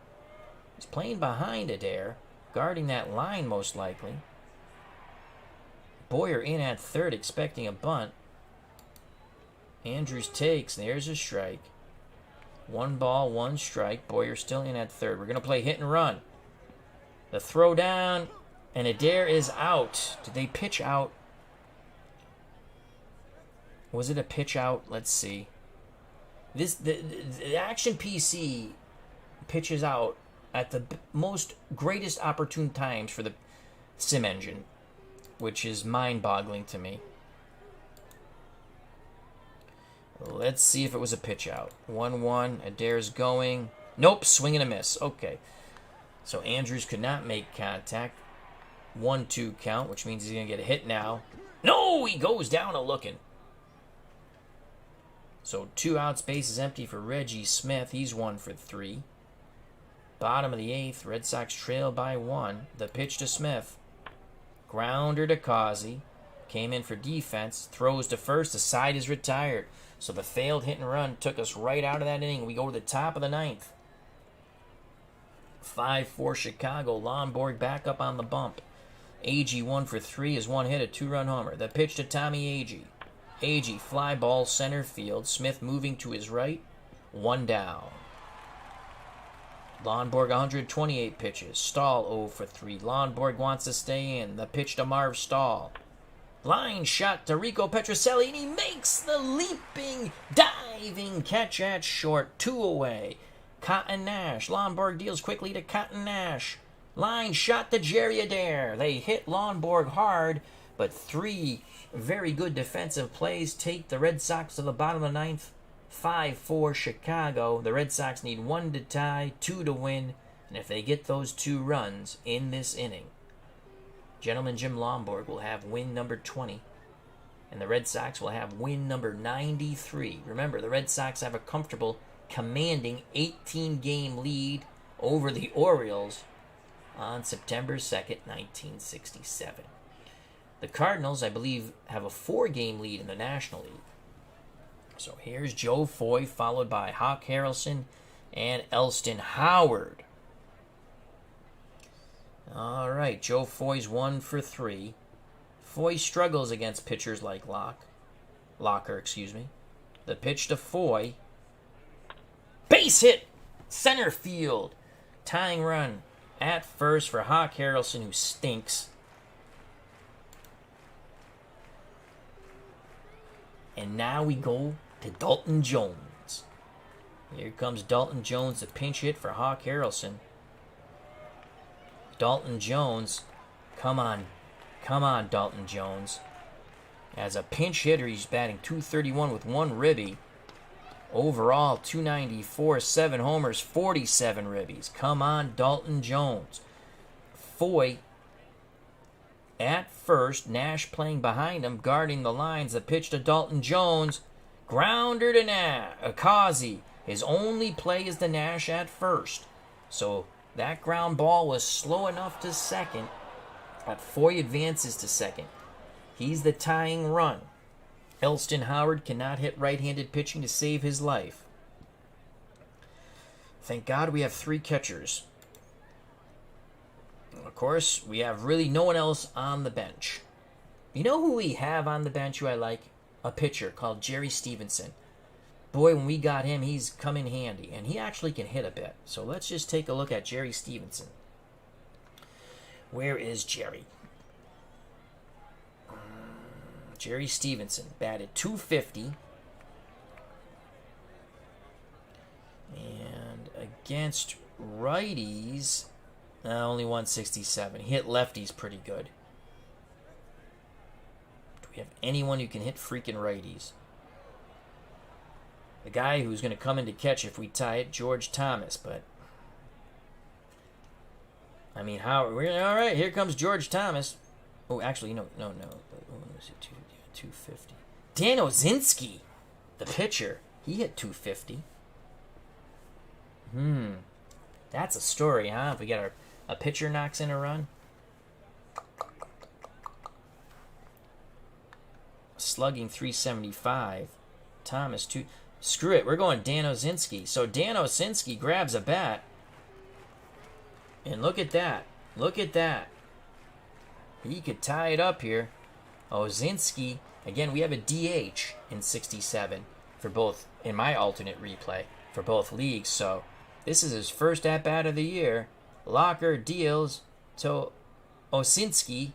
He's playing behind Adair. Guarding that line most likely. Boyer in at third expecting a bunt. Andrews takes. There's a strike. 1 ball, 1 strike. Boyer still in at third. We're going to play hit and run. The throw down, and Adair is out. Did they pitch out? Was it a pitch out? Let's see. The Action PC pitches out at the most greatest opportune times for the sim engine, which is mind-boggling to me. Let's see if it was a pitch out. 1-1. Adair's going. Nope, swing and a miss. Okay. So Andrews could not make contact. 1-2 count, which means he's going to get a hit now. No, he goes down a-looking. So 2 outs, base is empty for Reggie Smith. He's 1 for 3. Bottom of the 8th, Red Sox trail by 1. The pitch to Smith. Grounder to Causey. Came in for defense. Throws to first. The side is retired. So the failed hit and run took us right out of that inning. We go to the top of the 9th. 5-4 Chicago. Lonborg back up on the bump. Agee 1 for 3 is 1 hit, a 2-run homer. The pitch to Tommy Agee. Agee, fly ball, center field. Smith moving to his right. 1 down. Lonborg 128 pitches. Stahl 0 for 3. Lonborg wants to stay in. The pitch to Marv Stahl. Line shot to Rico Petrocelli, and he makes the leaping, diving catch at short. 2 away. Cotton Nash. Lonborg deals quickly to Cotton Nash. Line shot to Jerry Adair. They hit Lonborg hard, but 3 very good defensive plays take the Red Sox to the bottom of the 9th. 5-4 Chicago. The Red Sox need 1 to tie, 2 to win, and if they get those 2 runs in this inning, Gentlemen Jim Lonborg will have win number 20, and the Red Sox will have win number 93. Remember, the Red Sox have a comfortable, commanding 18-game lead over the Orioles on September 2nd, 1967. The Cardinals, I believe, have a 4-game lead in the National League. So here's Joe Foy, followed by Hawk Harrelson and Elston Howard. All right, Joe Foy's 1 for 3. Foy struggles against pitchers like Locker. The pitch to Foy. Base hit! Center field. Tying run at first for Hawk Harrelson, who stinks. And now we go to Dalton Jones. Here comes Dalton Jones, a pinch hit for Hawk Harrelson. Dalton Jones, come on, Dalton Jones. As a pinch hitter, he's batting .231 with 1 ribby. Overall, .294, 7 homers, 47 ribbies. Come on, Dalton Jones. Foy at first, Nash playing behind him, guarding the lines. The pitch to Dalton Jones. Grounder to Causey. His only play is the Nash at first. So that ground ball was slow enough to second. But Foy advances to second. He's the tying run. Elston Howard cannot hit right-handed pitching to save his life. Thank God we have 3 catchers. Of course, we have really no one else on the bench. You know who we have on the bench who I like? A pitcher called Jerry Stevenson. Boy, when we got him, he's come in handy. And he actually can hit a bit. So let's just take a look at Jerry Stevenson. Where is Jerry? Jerry Stevenson batted .250. And against righties, only 167. He hit lefties pretty good. Do we have anyone who can hit freaking righties? The guy who's going to come in to catch if we tie it, George Thomas, but I mean, all right, here comes George Thomas. Oh, actually, no. Let me see, 250. Dan Ozinski, the pitcher, he hit .250. That's a story, huh? If we get a pitcher knocks in a run. Slugging .375. Thomas, 2. Screw it, we're going Dan Ozinski. So Dan Ozinski grabs a bat. And look at that. Look at that. He could tie it up here. Ozinski, again, we have a DH in 67 for both, in my alternate replay. for both leagues. So this is his first at-bat of the year. Locker deals to Osinski.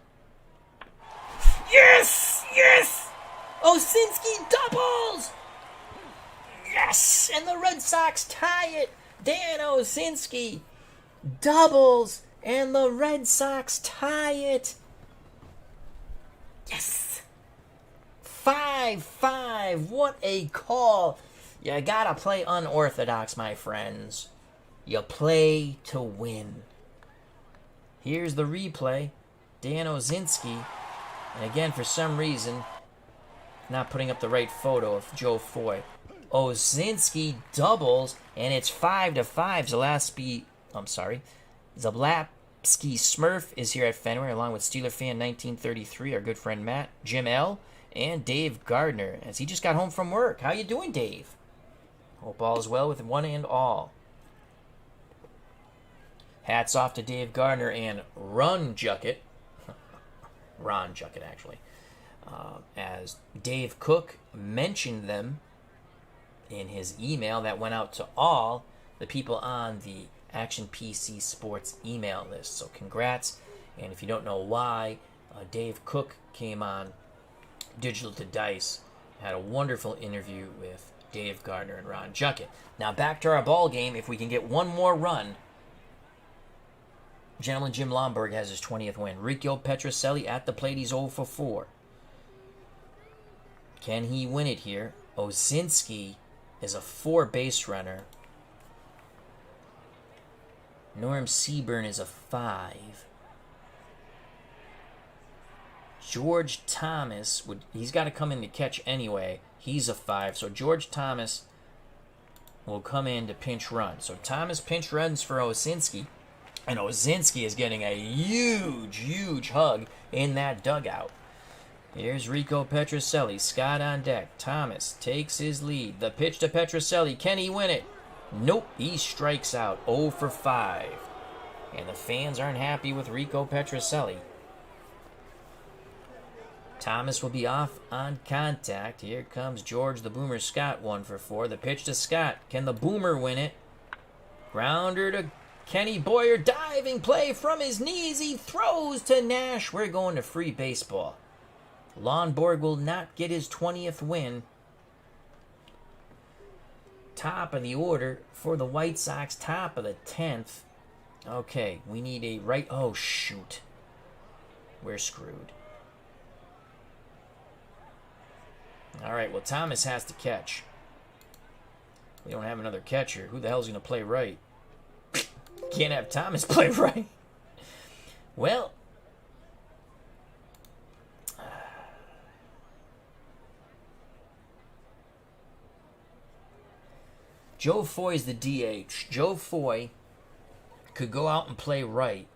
Yes! Yes! Osinski doubles! Yes! And the Red Sox tie it. Dan Osinski doubles, and the Red Sox tie it. Yes! 5-5. What a call. You gotta play unorthodox, my friends. You play to win. Here's the replay. Dan Osinski. And again, for some reason, not putting up the right photo of Joe Foy. Osinski doubles, and it's 5-5. Zalapsky Smurf is here at Fenway, along with Steeler fan 1933, our good friend Matt, Jim L., and Dave Gardner, as he just got home from work. How you doing, Dave? Hope all is well with one and all. Hats off to Dave Gardner and Ron Juckett, actually, as Dave Cook mentioned them in his email that went out to all the people on the Action PC Sports email list. So congrats. And if you don't know why, Dave Cook came on Digital to Dice, had a wonderful interview with Dave Gardner and Ron Juckett. Now back to our ball game. If we can get one more run, Gentlemen Jim Lonborg has his 20th win. Rico Petrocelli at the plate. He's 0 for 4. Can he win it here? Osinski is a 4 base runner. Norm Seaburn is a 5. George Thomas he's got to come in to catch anyway. He's a 5. So George Thomas will come in to pinch run. So Thomas pinch runs for Osinski. And Osinski is getting a huge hug in that dugout. Here's Rico Petrocelli. Scott on deck. Thomas takes his lead. The pitch to Petrocelli. Can he win it? Nope. He strikes out. 0 for 5. And the fans aren't happy with Rico Petrocelli. Thomas will be off on contact. Here comes George the Boomer Scott. 1 for 4. The pitch to Scott. Can the Boomer win it? Grounder to Kenny Boyer. Diving play from his knees. He throws to Nash. We're going to free baseball. Lonborg will not get his 20th win. Top of the order for the White Sox. Top of the 10th. Okay, we need a right... Oh, shoot. We're screwed. All right, well, Thomas has to catch. We don't have another catcher. Who the hell's going to play right? Can't have Thomas play right. Well... Joe Foy's the DH. Joe Foy could go out and play right.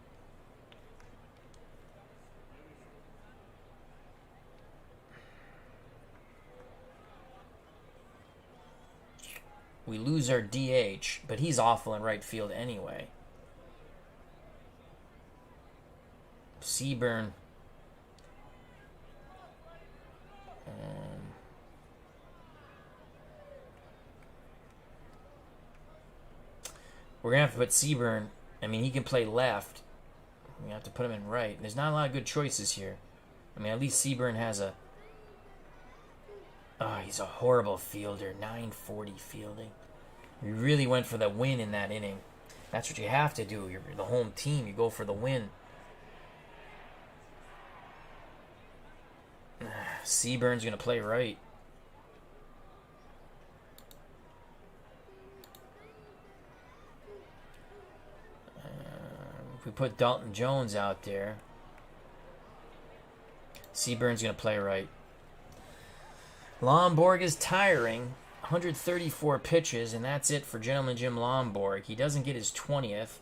We lose our DH, but he's awful in right field anyway. Seaburn. We're going to have to put Seaburn. I mean, he can play left. We have to put him in right. There's not a lot of good choices here. I mean, at least Seaburn has a... Oh, he's a horrible fielder. 940 fielding. We really went for the win in that inning. That's what you have to do. You're the home team. You go for the win. Seaburn's going to play right. If we put Dalton Jones out there, Seaburn's going to play right. Lonborg is tiring. 134 pitches, and that's it for Gentleman Jim Lonborg. He doesn't get his 20th.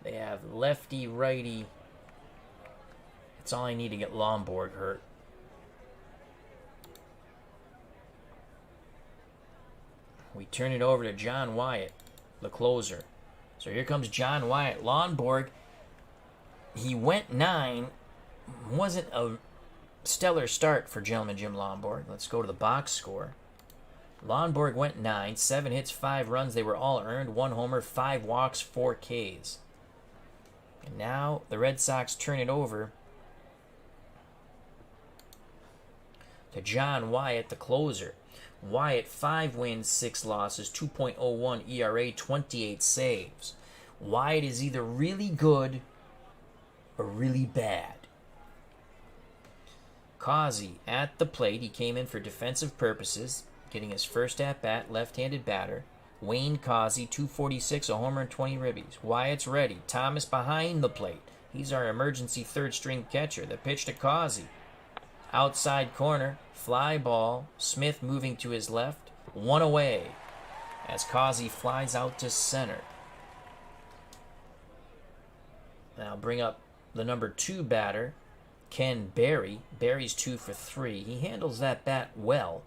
They have lefty, righty. That's all I need to get Lonborg hurt. We turn it over to John Wyatt, the closer. So here comes John Wyatt. Lonborg, he went 9. Wasn't a stellar start for Gentleman Jim Lonborg. Let's go to the box score. Lonborg went 9, 7 hits, 5 runs. They were all earned. 1 homer, 5 walks, 4 Ks. And now the Red Sox turn it over to John Wyatt, the closer. Wyatt, 5 wins, 6 losses, 2.01 ERA, 28 saves. Wyatt is either really good or really bad. Causey at the plate. He came in for defensive purposes, getting his first at-bat, left-handed batter. Wayne Causey, 246, a homer and 20 ribbies. Wyatt's ready. Thomas behind the plate. He's our emergency third-string catcher. The pitch to Causey. Outside corner, fly ball. Smith moving to his left. 1 away as Causey flies out to center. Now bring up the number 2 batter, Ken Berry. Berry's 2 for 3. He handles that bat well.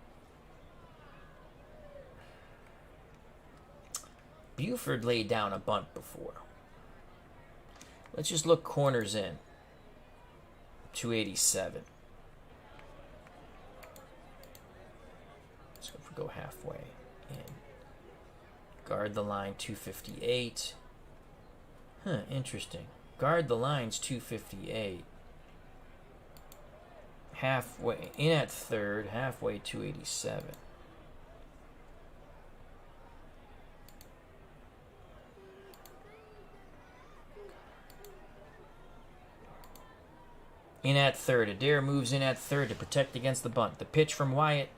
Buford laid down a bunt before. Let's just look corners in. 287. Let's go halfway in. Guard the line, 258. Interesting. Guard the line's 258. Halfway in at third, halfway 287. In at third. Adair moves in at third to protect against the bunt. The pitch from Wyatt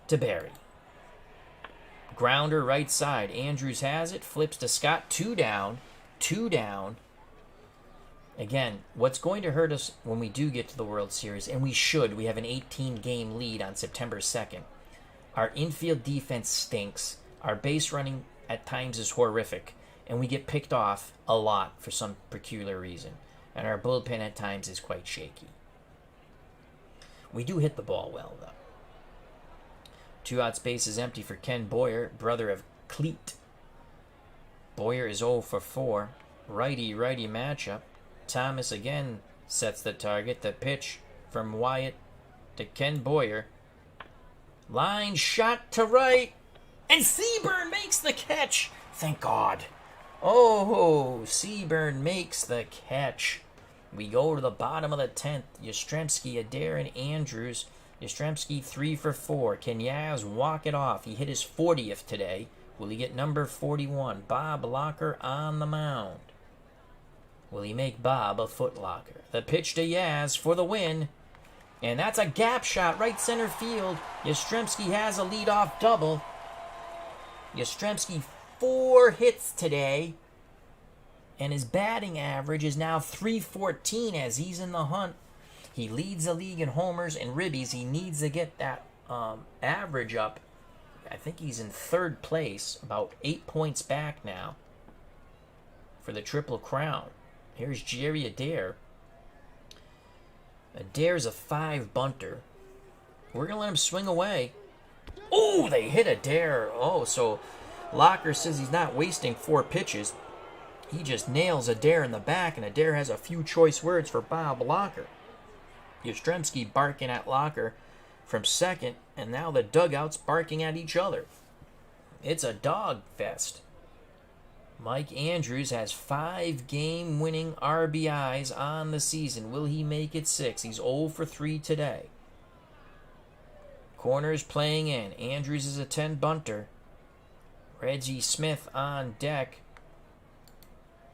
to Berry. Grounder right side. Andrews has it. Flips to Scott. 2 down. 2 down. Again, what's going to hurt us when we do get to the World Series, and we should, we have an 18-game lead on September 2nd. Our infield defense stinks. Our base running at times is horrific, and we get picked off a lot for some peculiar reason. And our bullpen at times is quite shaky. We do hit the ball well, though. 2 out, space is empty for Ken Boyer, brother of Cleet. Boyer is 0 for 4. Righty-righty matchup. Thomas again sets the target. The pitch from Wyatt to Ken Boyer. Line shot to right. And Seaburn makes the catch. Thank God. Oh, Seaburn makes the catch. We go to the bottom of the 10th. Yastrzemski, Adair, and Andrews. Yastrzemski 3 for 4. Can Yaz walk it off? He hit his 40th today. Will he get number 41? Bob Locker on the mound. Will he make Bob a footlocker? The pitch to Yaz for the win. And that's a gap shot, right center field. Yastrzemski has a leadoff double. Yastrzemski 4 hits today. And his batting average is now .314 as he's in the hunt. He leads the league in homers and ribbies. He needs to get that average up. I think he's in 3rd place, about 8 points back now for the Triple Crown. Here's Jerry Adair. Adair's a 5 bunter. We're going to let him swing away. Oh, they hit Adair. Oh, so Locker says he's not wasting 4 pitches. He just nails Adair in the back, and Adair has a few choice words for Bob Locker. Yastrzemski barking at Locker from second, and now the dugout's barking at each other. It's a dog fest. Mike Andrews has 5 game-winning RBIs on the season. Will he make it 6? He's 0 for 3 today. Corners playing in. Andrews is a 10 bunter. Reggie Smith on deck.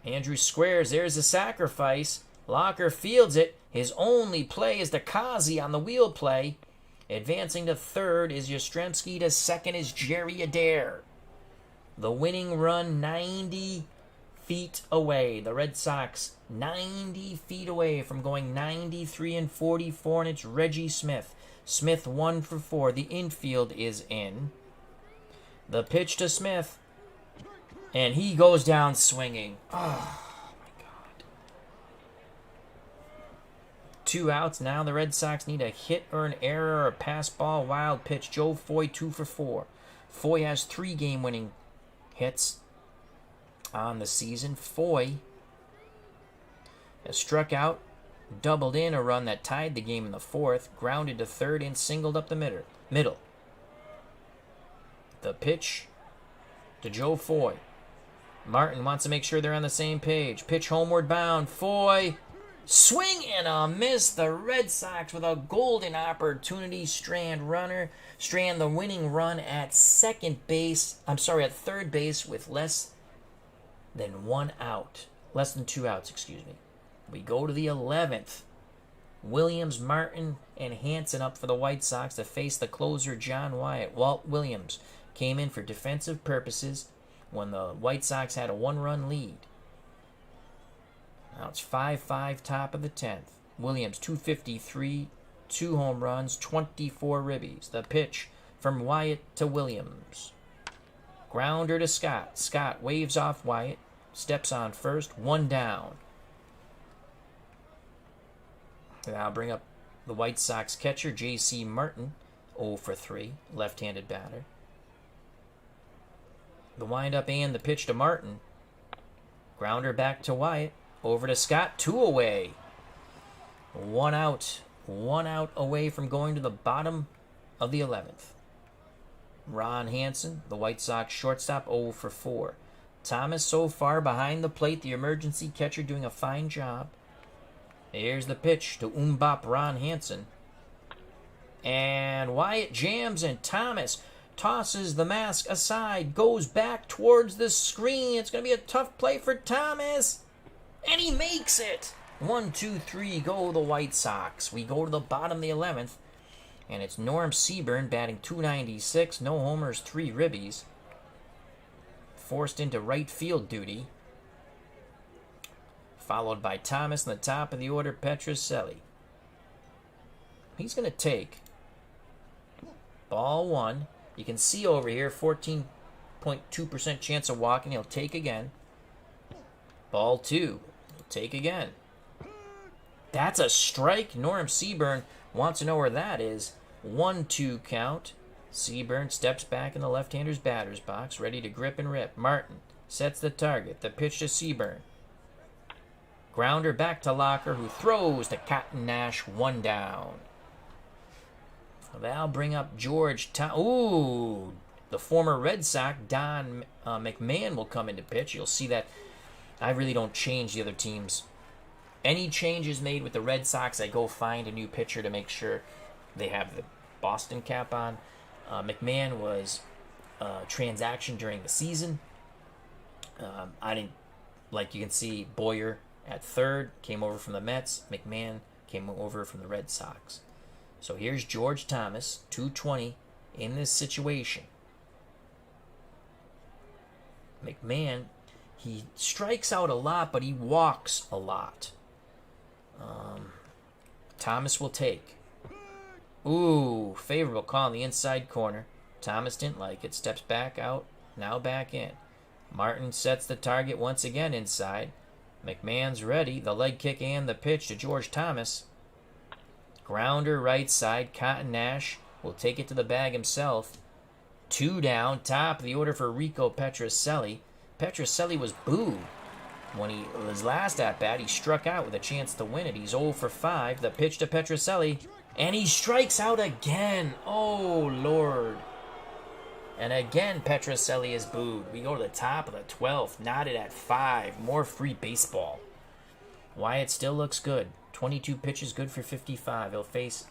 Andrews squares. There's a sacrifice. Locker fields it. His only play is to Causey on the wheel play. Advancing to 3rd is Yastrzemski. To 2nd is Jerry Adair. The winning run 90 feet away. The Red Sox 90 feet away from going 93 and 44, and it's Reggie Smith. Smith 1 for 4. The infield is in. The pitch to Smith. And he goes down swinging. Oh, my God. 2 outs. Now the Red Sox need a hit or an error or a pass ball wild pitch. Joe Foy 2 for 4. Foy has 3 game-winning hits on the season. Foy has struck out, doubled in a run that tied the game in the 4th, grounded to 3rd, and singled up the middle. The pitch to Joe Foy. Martin wants to make sure they're on the same page. Pitch homeward bound. Foy. Swing and a miss. The Red Sox with a golden opportunity. Strand the winning run at third base with less than 1 out. Less than 2 outs, excuse me. We go to the 11th. Williams, Martin, and Hansen up for the White Sox to face the closer John Wyatt. Walt Williams came in for defensive purposes when the White Sox had a 1-run lead. Now it's 5-5, top of the 10th. Williams, 253, 2 home runs, 24 ribbies. The pitch from Wyatt to Williams. Grounder to Scott. Scott waves off Wyatt, steps on first, 1 down. And I'll bring up the White Sox catcher, J.C. Martin, 0 for 3, left-handed batter. The windup and the pitch to Martin. Grounder back to Wyatt. Over to Scott, 2 away. 1 out. 1 out away from going to the bottom of the 11th. Ron Hansen, the White Sox shortstop, 0 for 4. Thomas so far behind the plate, the emergency catcher doing a fine job. Here's the pitch to Ron Hansen. And Wyatt jams and Thomas tosses the mask aside, goes back towards the screen. It's going to be a tough play for Thomas. And he makes it. 1, 2, 3, go the White Sox. We go to the bottom of the 11th. And it's Norm Seaburn batting .296. No homers, 3 ribbies. Forced into right field duty. Followed by Thomas in the top of the order, Petrocelli. He's going to take ball 1. You can see over here, 14.2% chance of walking. He'll take again. Ball 2. He'll take again. That's a strike. Norm Seaburn wants to know where that is. 1-2 count. Seaburn steps back in the left-hander's batter's box, ready to grip and rip. Martin sets the target. The pitch to Seaburn. Grounder back to Locker, who throws to Cotton Nash, 1 down. That'll bring up George. The former Red Sox, Don McMahon, will come into pitch. You'll see that I really don't change the other teams. Any changes made with the Red Sox, I go find a new pitcher to make sure they have the Boston cap on. McMahon was a transaction during the season. I didn't, like you can see, Boyer at third, came over from the Mets. McMahon came over from the Red Sox. So here's George Thomas, 220 in this situation. McMahon, he strikes out a lot, but he walks a lot. Thomas will take. Favorable call in the inside corner. Thomas didn't like it. Steps back out, now back in. Martin sets the target once again inside. McMahon's ready. The leg kick and the pitch to George Thomas. Grounder right side. Cotton Nash will take it to the bag himself. 2 down. Top of the order for Rico Petrocelli. Petrocelli was booed. When his last at-bat, he struck out with a chance to win it. He's 0 for 5. The pitch to Petrocelli. And he strikes out again. Oh, Lord. And again, Petrocelli is booed. We go to the top of the 12th. Knotted at 5. More free baseball. Wyatt still looks good. 22 pitches, good for 55. He'll face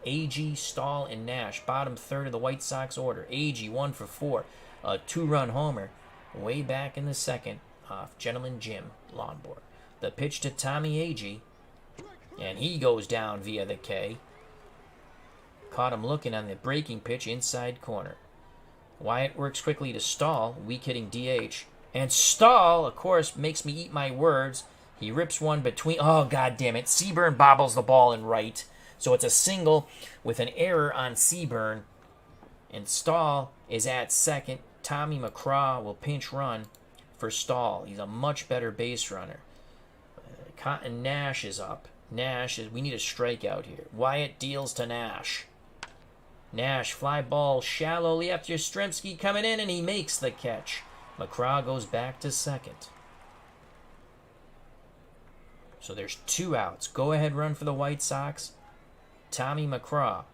Agee, Stahl, and Nash. Bottom third of the White Sox order. Agee, 1 for 4. A 2-run homer. Way back in the second off Gentlemen Jim Lonborg. The pitch to Tommy Agee. And he goes down via the K. Caught him looking on the breaking pitch inside corner. Wyatt works quickly to Stahl, weak-hitting DH. And Stahl, of course, makes me eat my words. He rips one between... Oh, God damn it. Seaburn bobbles the ball in right. So it's a single with an error on Seaburn. And Stahl is at second. Tommy McCraw will pinch run for Stahl. He's a much better base runner. Cotton Nash is up. We need a strikeout here. Wyatt deals to Nash. Nash, fly ball shallowly after Yastrzemski coming in, and he makes the catch. McCraw goes back to second. So there's 2 outs. Go-ahead run for the White Sox. Tommy McCraw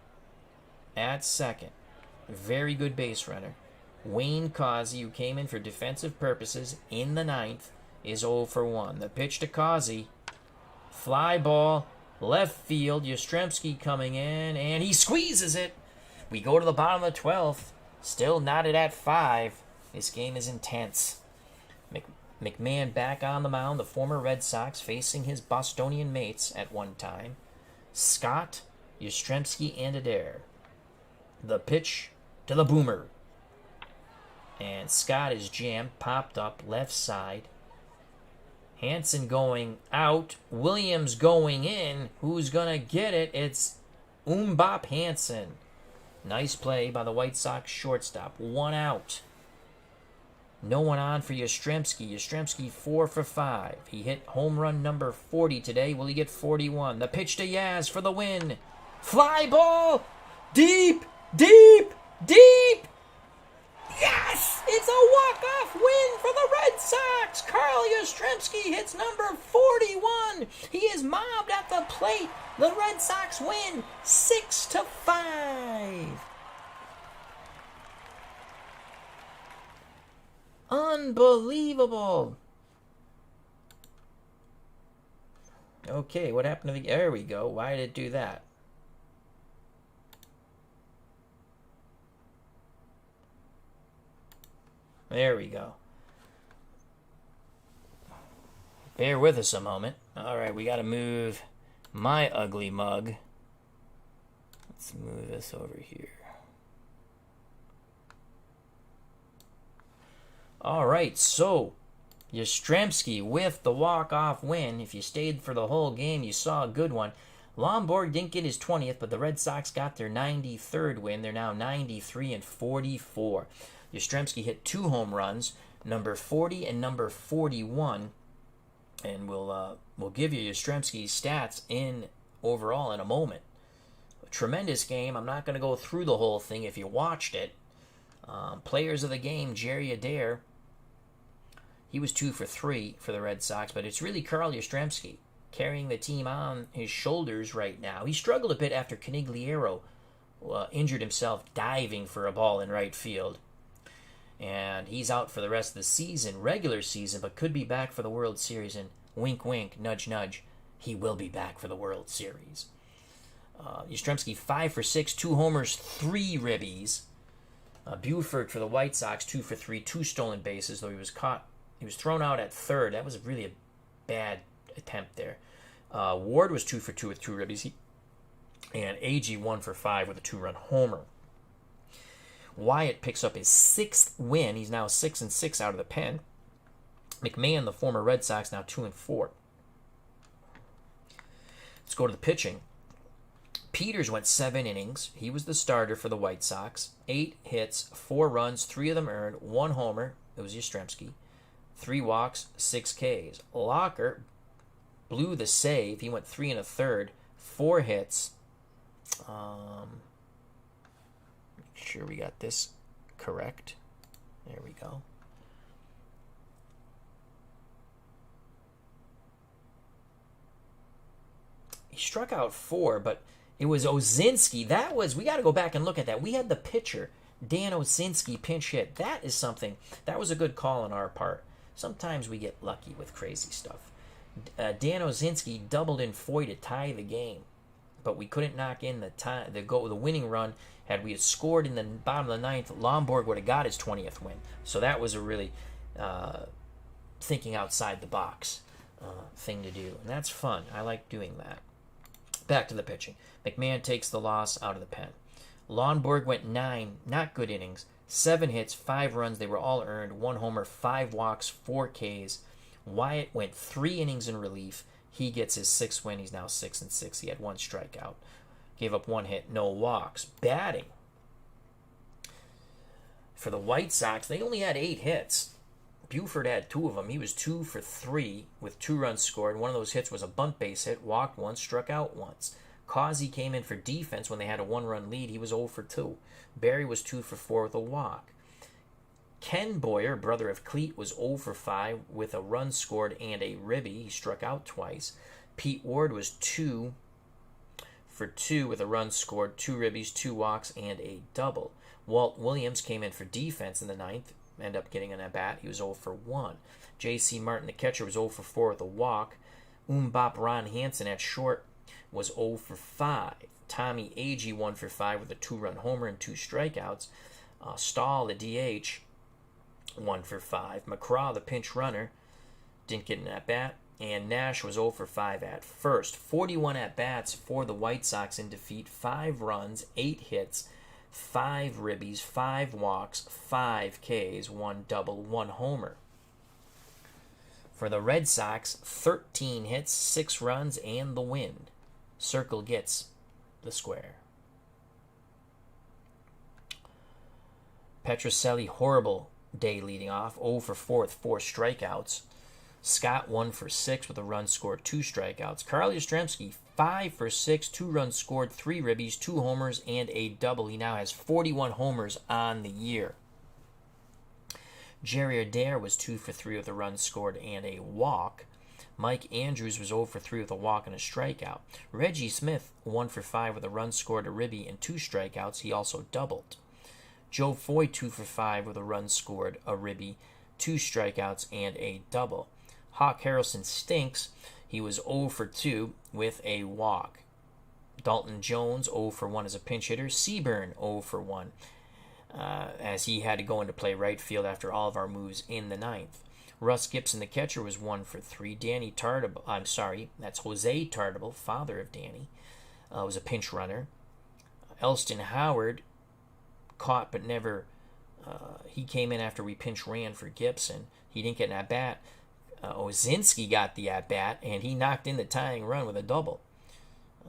at second. Very good base runner. Wayne Causey, who came in for defensive purposes in the ninth, is 0 for 1. The pitch to Causey. Fly ball, left field. Yastrzemski coming in, and he squeezes it. We go to the bottom of the 12th. Still knotted at 5. This game is intense. McMahon back on the mound, the former Red Sox, facing his Bostonian mates at one time. Scott, Yastrzemski, and Adair. The pitch to the boomer. And Scott is jammed, popped up, left side. Hansen going out. Williams going in. Who's going to get it? It's Umbop Hansen. Nice play by the White Sox shortstop. 1 out. No one on for Yastrzemski. Yastrzemski 4 for 5. He hit home run number 40 today. Will he get 41? The pitch to Yaz for the win. Fly ball. Deep, deep, deep. Yes! It's a walk-off win for the Red Sox. Carl Yastrzemski hits number 41. He is mobbed at the plate. The Red Sox win 6-5. Unbelievable. Okay, what happened to the... There we go. Why did it do that? There we go. Bear with us a moment. All right, we got to move my ugly mug. Let's move this over here. All right, so Yastrzemski with the walk-off win. If you stayed for the whole game, you saw a good one. Lonborg didn't get his 20th, but the Red Sox got their 93rd win. They're now 93-44. Yastrzemski hit 2 home runs, number 40 and number 41, and we'll give you Yastrzemski's stats overall in a moment. A tremendous game. I'm not going to go through the whole thing if you watched it. Players of the game, Jerry Adair, he was 2 for 3 for the Red Sox, but it's really Carl Yastrzemski carrying the team on his shoulders right now. He struggled a bit after Canigliaro injured himself diving for a ball in right field. And he's out for the rest of the season, regular season, but could be back for the World Series. And wink, wink, nudge, nudge, he will be back for the World Series. Yastrzemski 5 for 6, 2 homers, 3 ribbies. Buford for the White Sox 2 for 3, 2 stolen bases, though he was caught. He was thrown out at third. That was really a bad attempt there. Ward was 2 for 2 with 2 ribbies. And Agee 1 for 5 with a 2-run homer. Wyatt picks up his 6th win. He's now 6-6 out of the pen. McMahon, the former Red Sox, now 2-4. Let's go to the pitching. Peters went 7 innings. He was the starter for the White Sox. 8 hits, 4 runs, 3 of them earned, 1 homer. It was Yastrzemski. 3 walks, 6 Ks. Locker blew the save. He went 3 1/3, 4 hits. Make sure we got this correct. There we go. He struck out 4, but it was Osinski. We got to go back and look at that. We had the pitcher, Dan Osinski, pinch hit. That is something. That was a good call on our part. Sometimes we get lucky with crazy stuff. Dan Osinski doubled in Foy to tie the game, but we couldn't knock in the winning run. Had we had scored in the bottom of the 9th, Lonborg would have got his 20th win. So that was a really thinking outside the box thing to do, and that's fun. I like doing that. Back to the pitching. McMahon takes the loss out of the pen. Lonborg went 9 not good innings, 7 hits, 5 runs. They were all earned, 1 homer, 5 walks, 4 Ks. Wyatt went 3 innings in relief. He gets his 6th win. He's now 6-6. He had 1 strikeout. Gave up 1 hit, no walks. Batting. For the White Sox, they only had 8 hits. Buford had 2 of them. He was 2 for 3 with 2 runs scored. One of those hits was a bunt base hit, walked once, struck out once. Causey came in for defense when they had a 1-run lead. He was 0 for 2. Barry was 2 for 4 with a walk. Ken Boyer, brother of Cleet, was 0 for 5 with a run scored and a ribby. He struck out twice. Pete Ward was 2 for 2 with a run scored, 2 ribbies, 2 walks, and a double. Walt Williams came in for defense in the ninth, ended up getting an at-bat. He was 0 for 1. J.C. Martin, the catcher, was 0 for 4 with a walk. Ron Hansen at short was 0 for 5. Tommy Agee 1 for 5 with a 2-run homer and 2 strikeouts. Stahl, the DH, 1 for 5. McCraw, the pinch runner, didn't get an at-bat. And Nash was 0 for 5 at first. 41 at-bats for the White Sox in defeat. 5 runs, 8 hits, 5 ribbies, 5 walks, 5 Ks, 1 double, 1 homer. For the Red Sox, 13 hits, 6 runs, and the win. Circle gets the square. Petrocelli, horrible day leading off. 0 for 4 with 4 strikeouts. Scott 1 for 6 with a run scored, 2 strikeouts. Carl Yastrzemski 5 for 6, 2 runs scored, 3 ribbies, 2 homers, and a double. He now has 41 homers on the year. Jerry Adair was 2 for 3 with a run scored and a walk. Mike Andrews was 0 for 3 with a walk and a strikeout. Reggie Smith 1 for 5 with a run scored, a ribby, and 2 strikeouts. He also doubled. Joe Foy 2 for 5 with a run scored, a ribby, 2 strikeouts, and a double. Hawk Harrelson stinks. He was 0 for 2 with a walk. Dalton Jones 0 for 1 as a pinch hitter. Seaburn 0 for 1 as he had to go into play right field after all of our moves in the ninth. Russ Gibson, the catcher, was 1 for 3. Danny Tartable, that's Jose Tartable, father of Danny, was a pinch runner. Elston Howard caught but never, he came in after we pinch ran for Gibson. He didn't get an at-bat. Ozinski got the at-bat, and he knocked in the tying run with a double.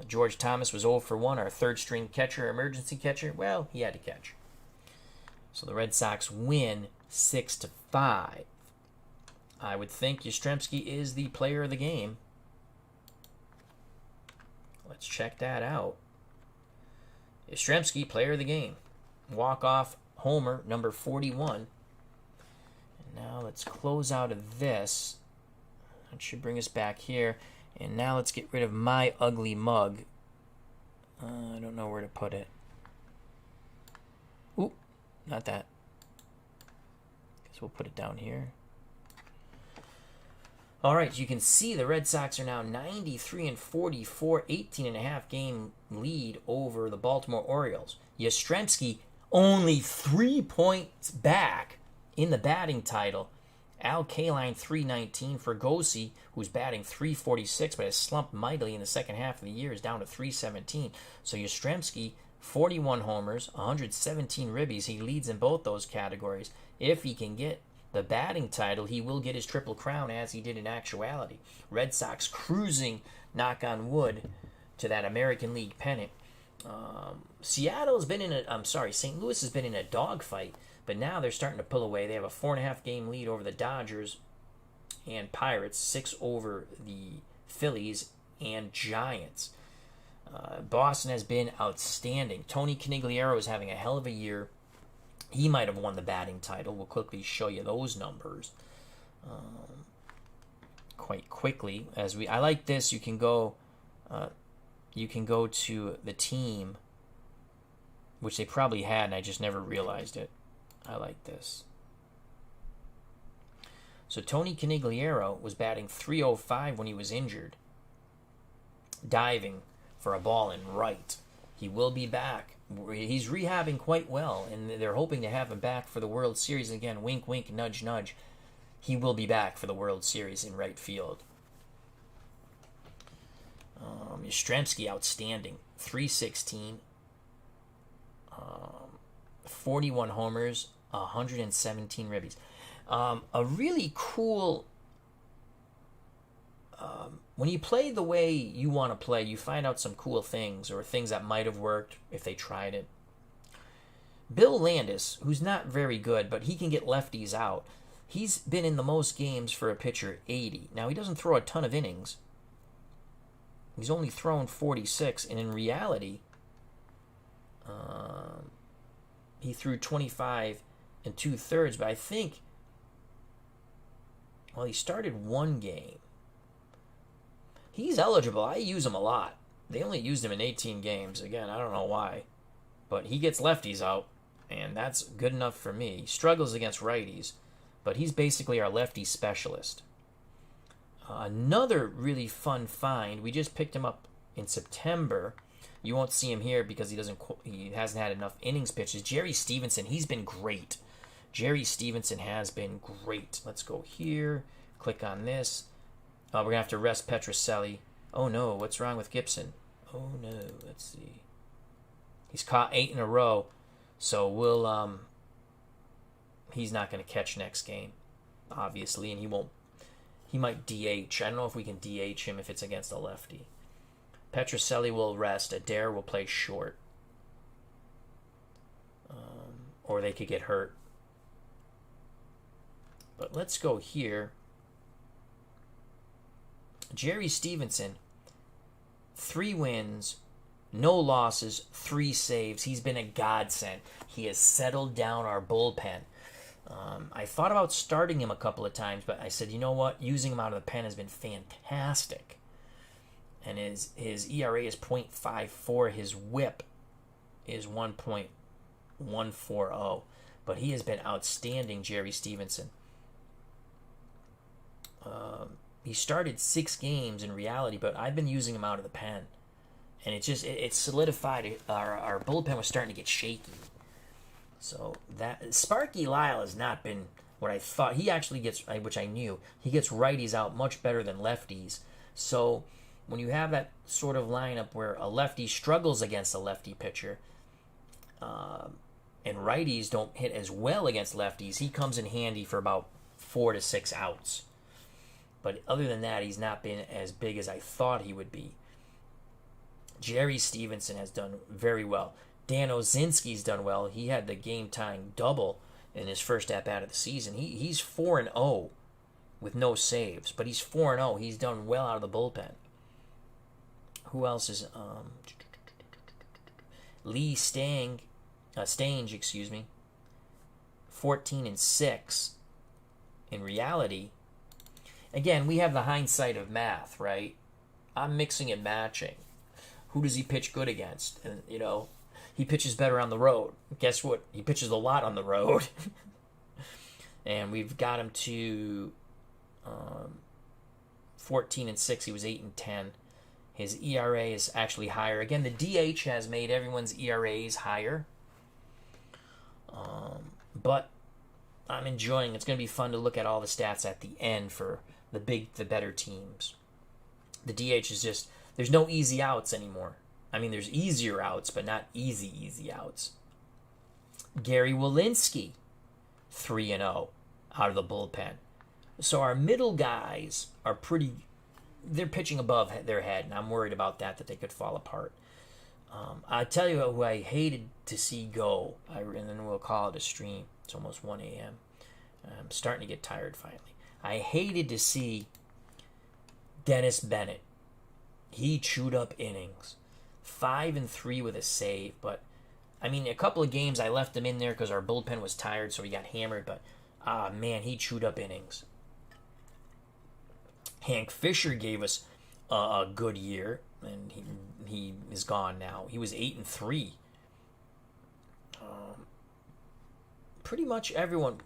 George Thomas was 0 for 1, our third-string catcher, emergency catcher. Well, he had to catch. So the Red Sox win 6-5. I would think Yastrzemski is the player of the game. Let's check that out. Yastrzemski, player of the game. Walk-off homer, number 41. And now let's close out of this. That should bring us back here. And now let's get rid of my ugly mug. I don't know where to put it. Oop, not that. Guess we'll put it down here. All right, you can see the Red Sox are now 93-44, 18.5 game lead over the Baltimore Orioles. Yastrzemski only 3 points back in the batting title. Al Kaline 319. Fergosi, who's batting 346 but has slumped mightily in the second half of the year, is down to 317. So Yastrzemski, 41 homers, 117 ribbies. He leads in both those categories. If he can get the batting title, he will get his triple crown as he did in actuality. Red Sox cruising, knock on wood, to that American League pennant. St. Louis has been in a dogfight, but now they're starting to pull away. They have a 4.5 game lead over the Dodgers and Pirates, 6 over the Phillies and Giants. Boston has been outstanding. Tony Conigliaro is having a hell of a year. He might have won the batting title. We'll quickly show you those numbers quite quickly. I like this. You can go to the team, which they probably had, and I just never realized it. I like this. So Tony Conigliaro was batting .305 when he was injured, diving for a ball in right. He will be back. He's rehabbing quite well, and they're hoping to have him back for the World Series. Again, wink, wink, nudge, nudge. He will be back for the World Series in right field. Yastrzemski, outstanding. 316. 41 homers, 117 ribbies. A really cool... when you play the way you want to play, you find out some cool things, or things that might have worked if they tried it. Bill Landis, who's not very good, but he can get lefties out. He's been in the most games for a pitcher, 80. Now, he doesn't throw a ton of innings. He's only thrown 46, and in reality, he threw 25 2/3, but I think, well, he started one game. He's eligible. I use him a lot. They only used him in 18 games. Again, I don't know why. But he gets lefties out, and that's good enough for me. He struggles against righties, but he's basically our lefty specialist. Another really fun find, we just picked him up in September. You won't see him here because he hasn't had enough innings pitches. Jerry Stevenson, he's been great. Jerry Stevenson has been great. Let's go here. Click on this. We're going to have to rest Petrocelli. Oh no, what's wrong with Gibson? Oh no, let's see. He's caught 8 in a row, so he's not going to catch next game, obviously, and he might DH. I don't know if we can DH him if it's against a lefty. Petrocelli will rest. Adair will play short. Or they could get hurt. But let's go here. Jerry Stevenson, 3 wins, no losses, 3 saves. He's been a godsend. He has settled down our bullpen. I thought about starting him a couple of times, but I said, you know what? Using him out of the pen has been fantastic. And his ERA is .54. His WHIP is 1.140. But he has been outstanding, Jerry Stevenson. He started 6 games in reality, but I've been using him out of the pen. And it solidified. Our bullpen was starting to get shaky. So that Sparky Lyle has not been what I thought. He actually gets, which I knew, he gets righties out much better than lefties. So when you have that sort of lineup where a lefty struggles against a lefty pitcher, and righties don't hit as well against lefties, he comes in handy for about 4 to 6 outs. But other than that, he's not been as big as I thought he would be. Jerry Stevenson has done very well. Dan Ozinski's done well. He had the game-tying double in his first at-bat of the season. He's 4-0 with no saves, but he's 4-0. He's done well out of the bullpen. Who else is... Lee Stange, 14-6. In reality, again, we have the hindsight of math, right? I'm mixing and matching. Who does he pitch good against? And, he pitches better on the road. Guess what? He pitches a lot on the road. And we've got him to 14-6. He was 8-10. His ERA is actually higher. Again, the DH has made everyone's ERAs higher. But I'm enjoying. It's going to be fun to look at all the stats at the end for the better teams. The DH is just, there's no easy outs anymore. I mean, there's easier outs, but not easy outs. Gary Walensky, 3-0 out of the bullpen. So our middle guys are they're pitching above their head, and I'm worried about that they could fall apart. I tell you who I hated to see go, and then we'll call it a stream. It's almost 1 a.m. I'm starting to get tired finally. I hated to see Dennis Bennett. He chewed up innings. 5-3 with a save, but I mean, a couple of games I left him in there because our bullpen was tired, so he got hammered, but man, he chewed up innings. Hank Fisher gave us a good year, and he is gone now. He was 8-3. Pretty much everyone.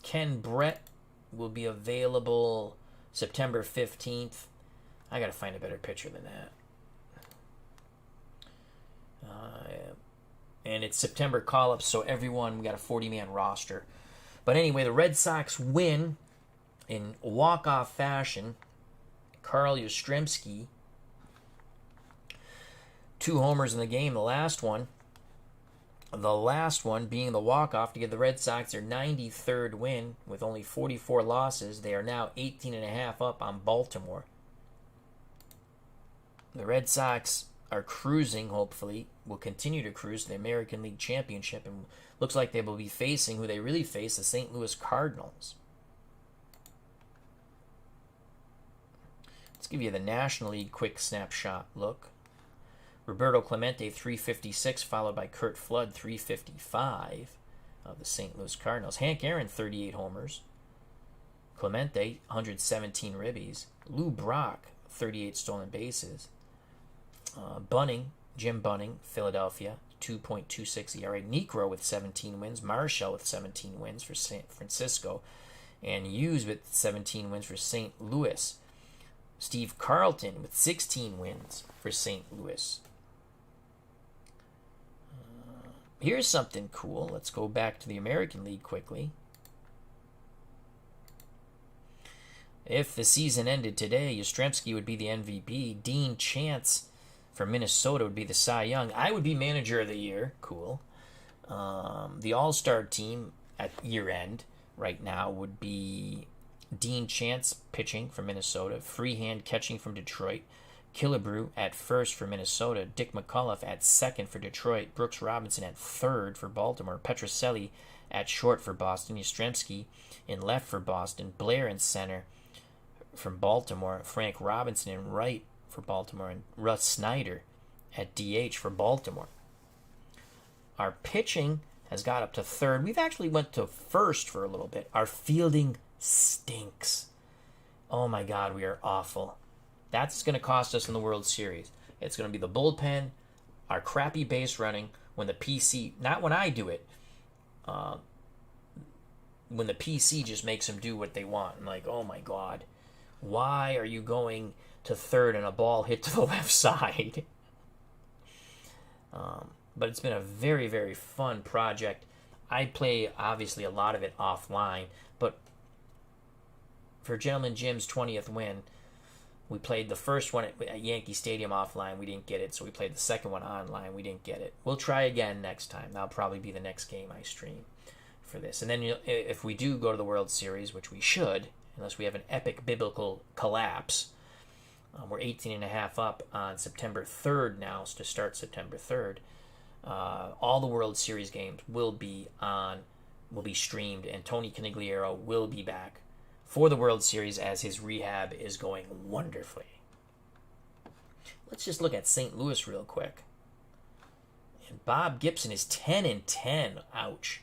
Ken Brett will be available September 15th. I got to find a better picture than that. And it's September call-ups, so everyone, we got a 40-man roster. But anyway, the Red Sox win in walk-off fashion. Carl Yastrzemski, 2 homers in the game. The last one being the walk-off to give the Red Sox their 93rd win with only 44 losses. They are now 18.5 up on Baltimore. The Red Sox are cruising, hopefully, will continue to cruise to the American League Championship, and looks like they will be facing who they really face, the St. Louis Cardinals. Let's give you the National League quick snapshot look. Roberto Clemente, 356, followed by Curt Flood, 355 of the St. Louis Cardinals. Hank Aaron, 38 homers. Clemente, 117 ribbies. Lou Brock, 38 stolen bases. Jim Bunning, Philadelphia, 2.26 ERA. Necro with 17 wins. Marshall with 17 wins for San Francisco. And Hughes with 17 wins for St. Louis. Steve Carlton with 16 wins for St. Louis. Here's something cool. Let's go back to the American League quickly. If the season ended today, Yastrzemski would be the MVP. Dean Chance for Minnesota would be the Cy Young. I would be Manager of the Year. Cool. The All-Star team at year-end right now would be Dean Chance pitching for Minnesota, Freehand catching from Detroit, Killebrew at first for Minnesota, Dick McCullough at second for Detroit, Brooks Robinson at third for Baltimore, Petrocelli at short for Boston, Yastrzemski in left for Boston, Blair in center from Baltimore, Frank Robinson in right for Baltimore, and Russ Snyder at DH for Baltimore. Our pitching has got up to third. We've actually went to first for a little bit. Our fielding stinks. Oh my God, we are awful. That's going to cost us in the World Series. It's going to be the bullpen, our crappy base running, when the PC, not when I do it, when the PC just makes them do what they want. I'm like, oh my God, why are you going to third and a ball hit to the left side? But it's been a very, very fun project. I play, obviously, a lot of it offline, but for Gentlemen Jim's 20th win, we played the first one at Yankee Stadium offline. We didn't get it, so we played the second one online. We didn't get it. We'll try again next time. That'll probably be the next game I stream for this. And then if we do go to the World Series, which we should, unless we have an epic biblical collapse, we're 18.5 up on September 3rd now, to start September 3rd. All the World Series games will be streamed, and Tony Conigliaro will be back for the World Series as his rehab is going wonderfully. Let's just look at St. Louis real quick. And Bob Gibson is 10-10. Ouch.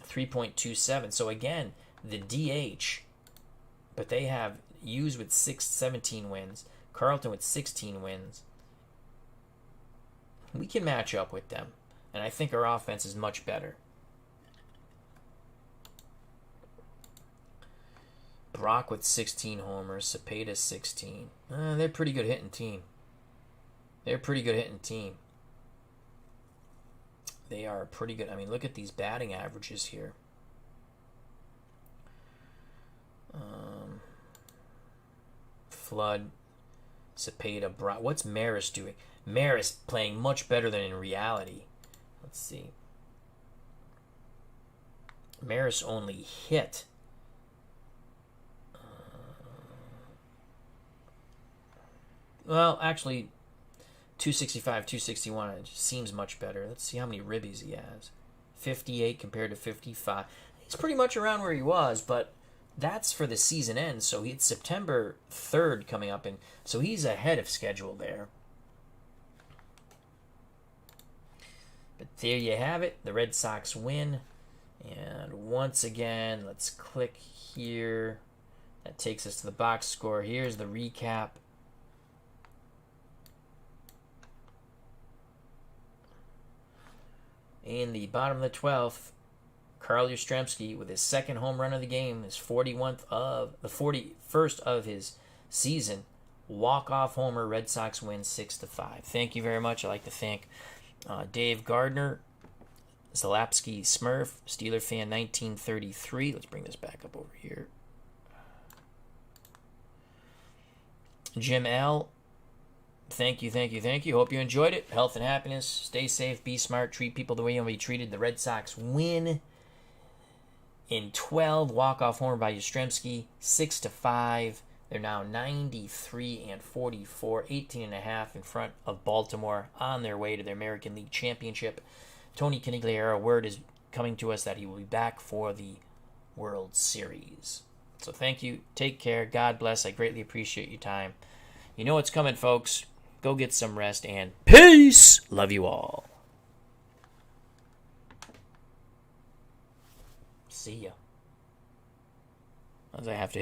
3.27. So again, the DH, but they have Hughes with 17 wins, Carlton with 16 wins. We can match up with them, and I think our offense is much better. Brock with 16 homers, Cepeda 16. They're a pretty good hitting team. They are pretty good. I mean, look at these batting averages here. Flood, Cepeda, Brock. What's Maris doing? Maris playing much better than in reality. Let's see. Maris only hit. Well, actually, 265, 261. It just seems much better. Let's see how many ribbies he has. 58 compared to 55. He's pretty much around where he was, but that's for the season end. So it's September 3rd coming up, and so he's ahead of schedule there. But there you have it. The Red Sox win. And once again, let's click here. That takes us to the box score. Here's the recap. In the bottom of the 12th, Carl Yastrzemski with his second home run of the game, his 41st of his season, walk-off homer. Red Sox win 6-5. Thank you very much. I'd like to thank Dave Gardner, Zalapsky Smurf, Steeler fan 1933. Let's bring this back up over here. Jim L. Thank you. Hope you enjoyed it. Health and happiness. Stay safe. Be smart. Treat people the way you want to be treated. The Red Sox win in 12. Walk-off homer by Yastrzemski. 6-5. They're now 93-44. 18.5 in front of Baltimore on their way to their American League Championship. Tony Conigliaro, word is coming to us that he will be back for the World Series. So thank you. Take care. God bless. I greatly appreciate your time. You know what's coming, folks. Go get some rest, and peace! Love you all. See ya. As I have to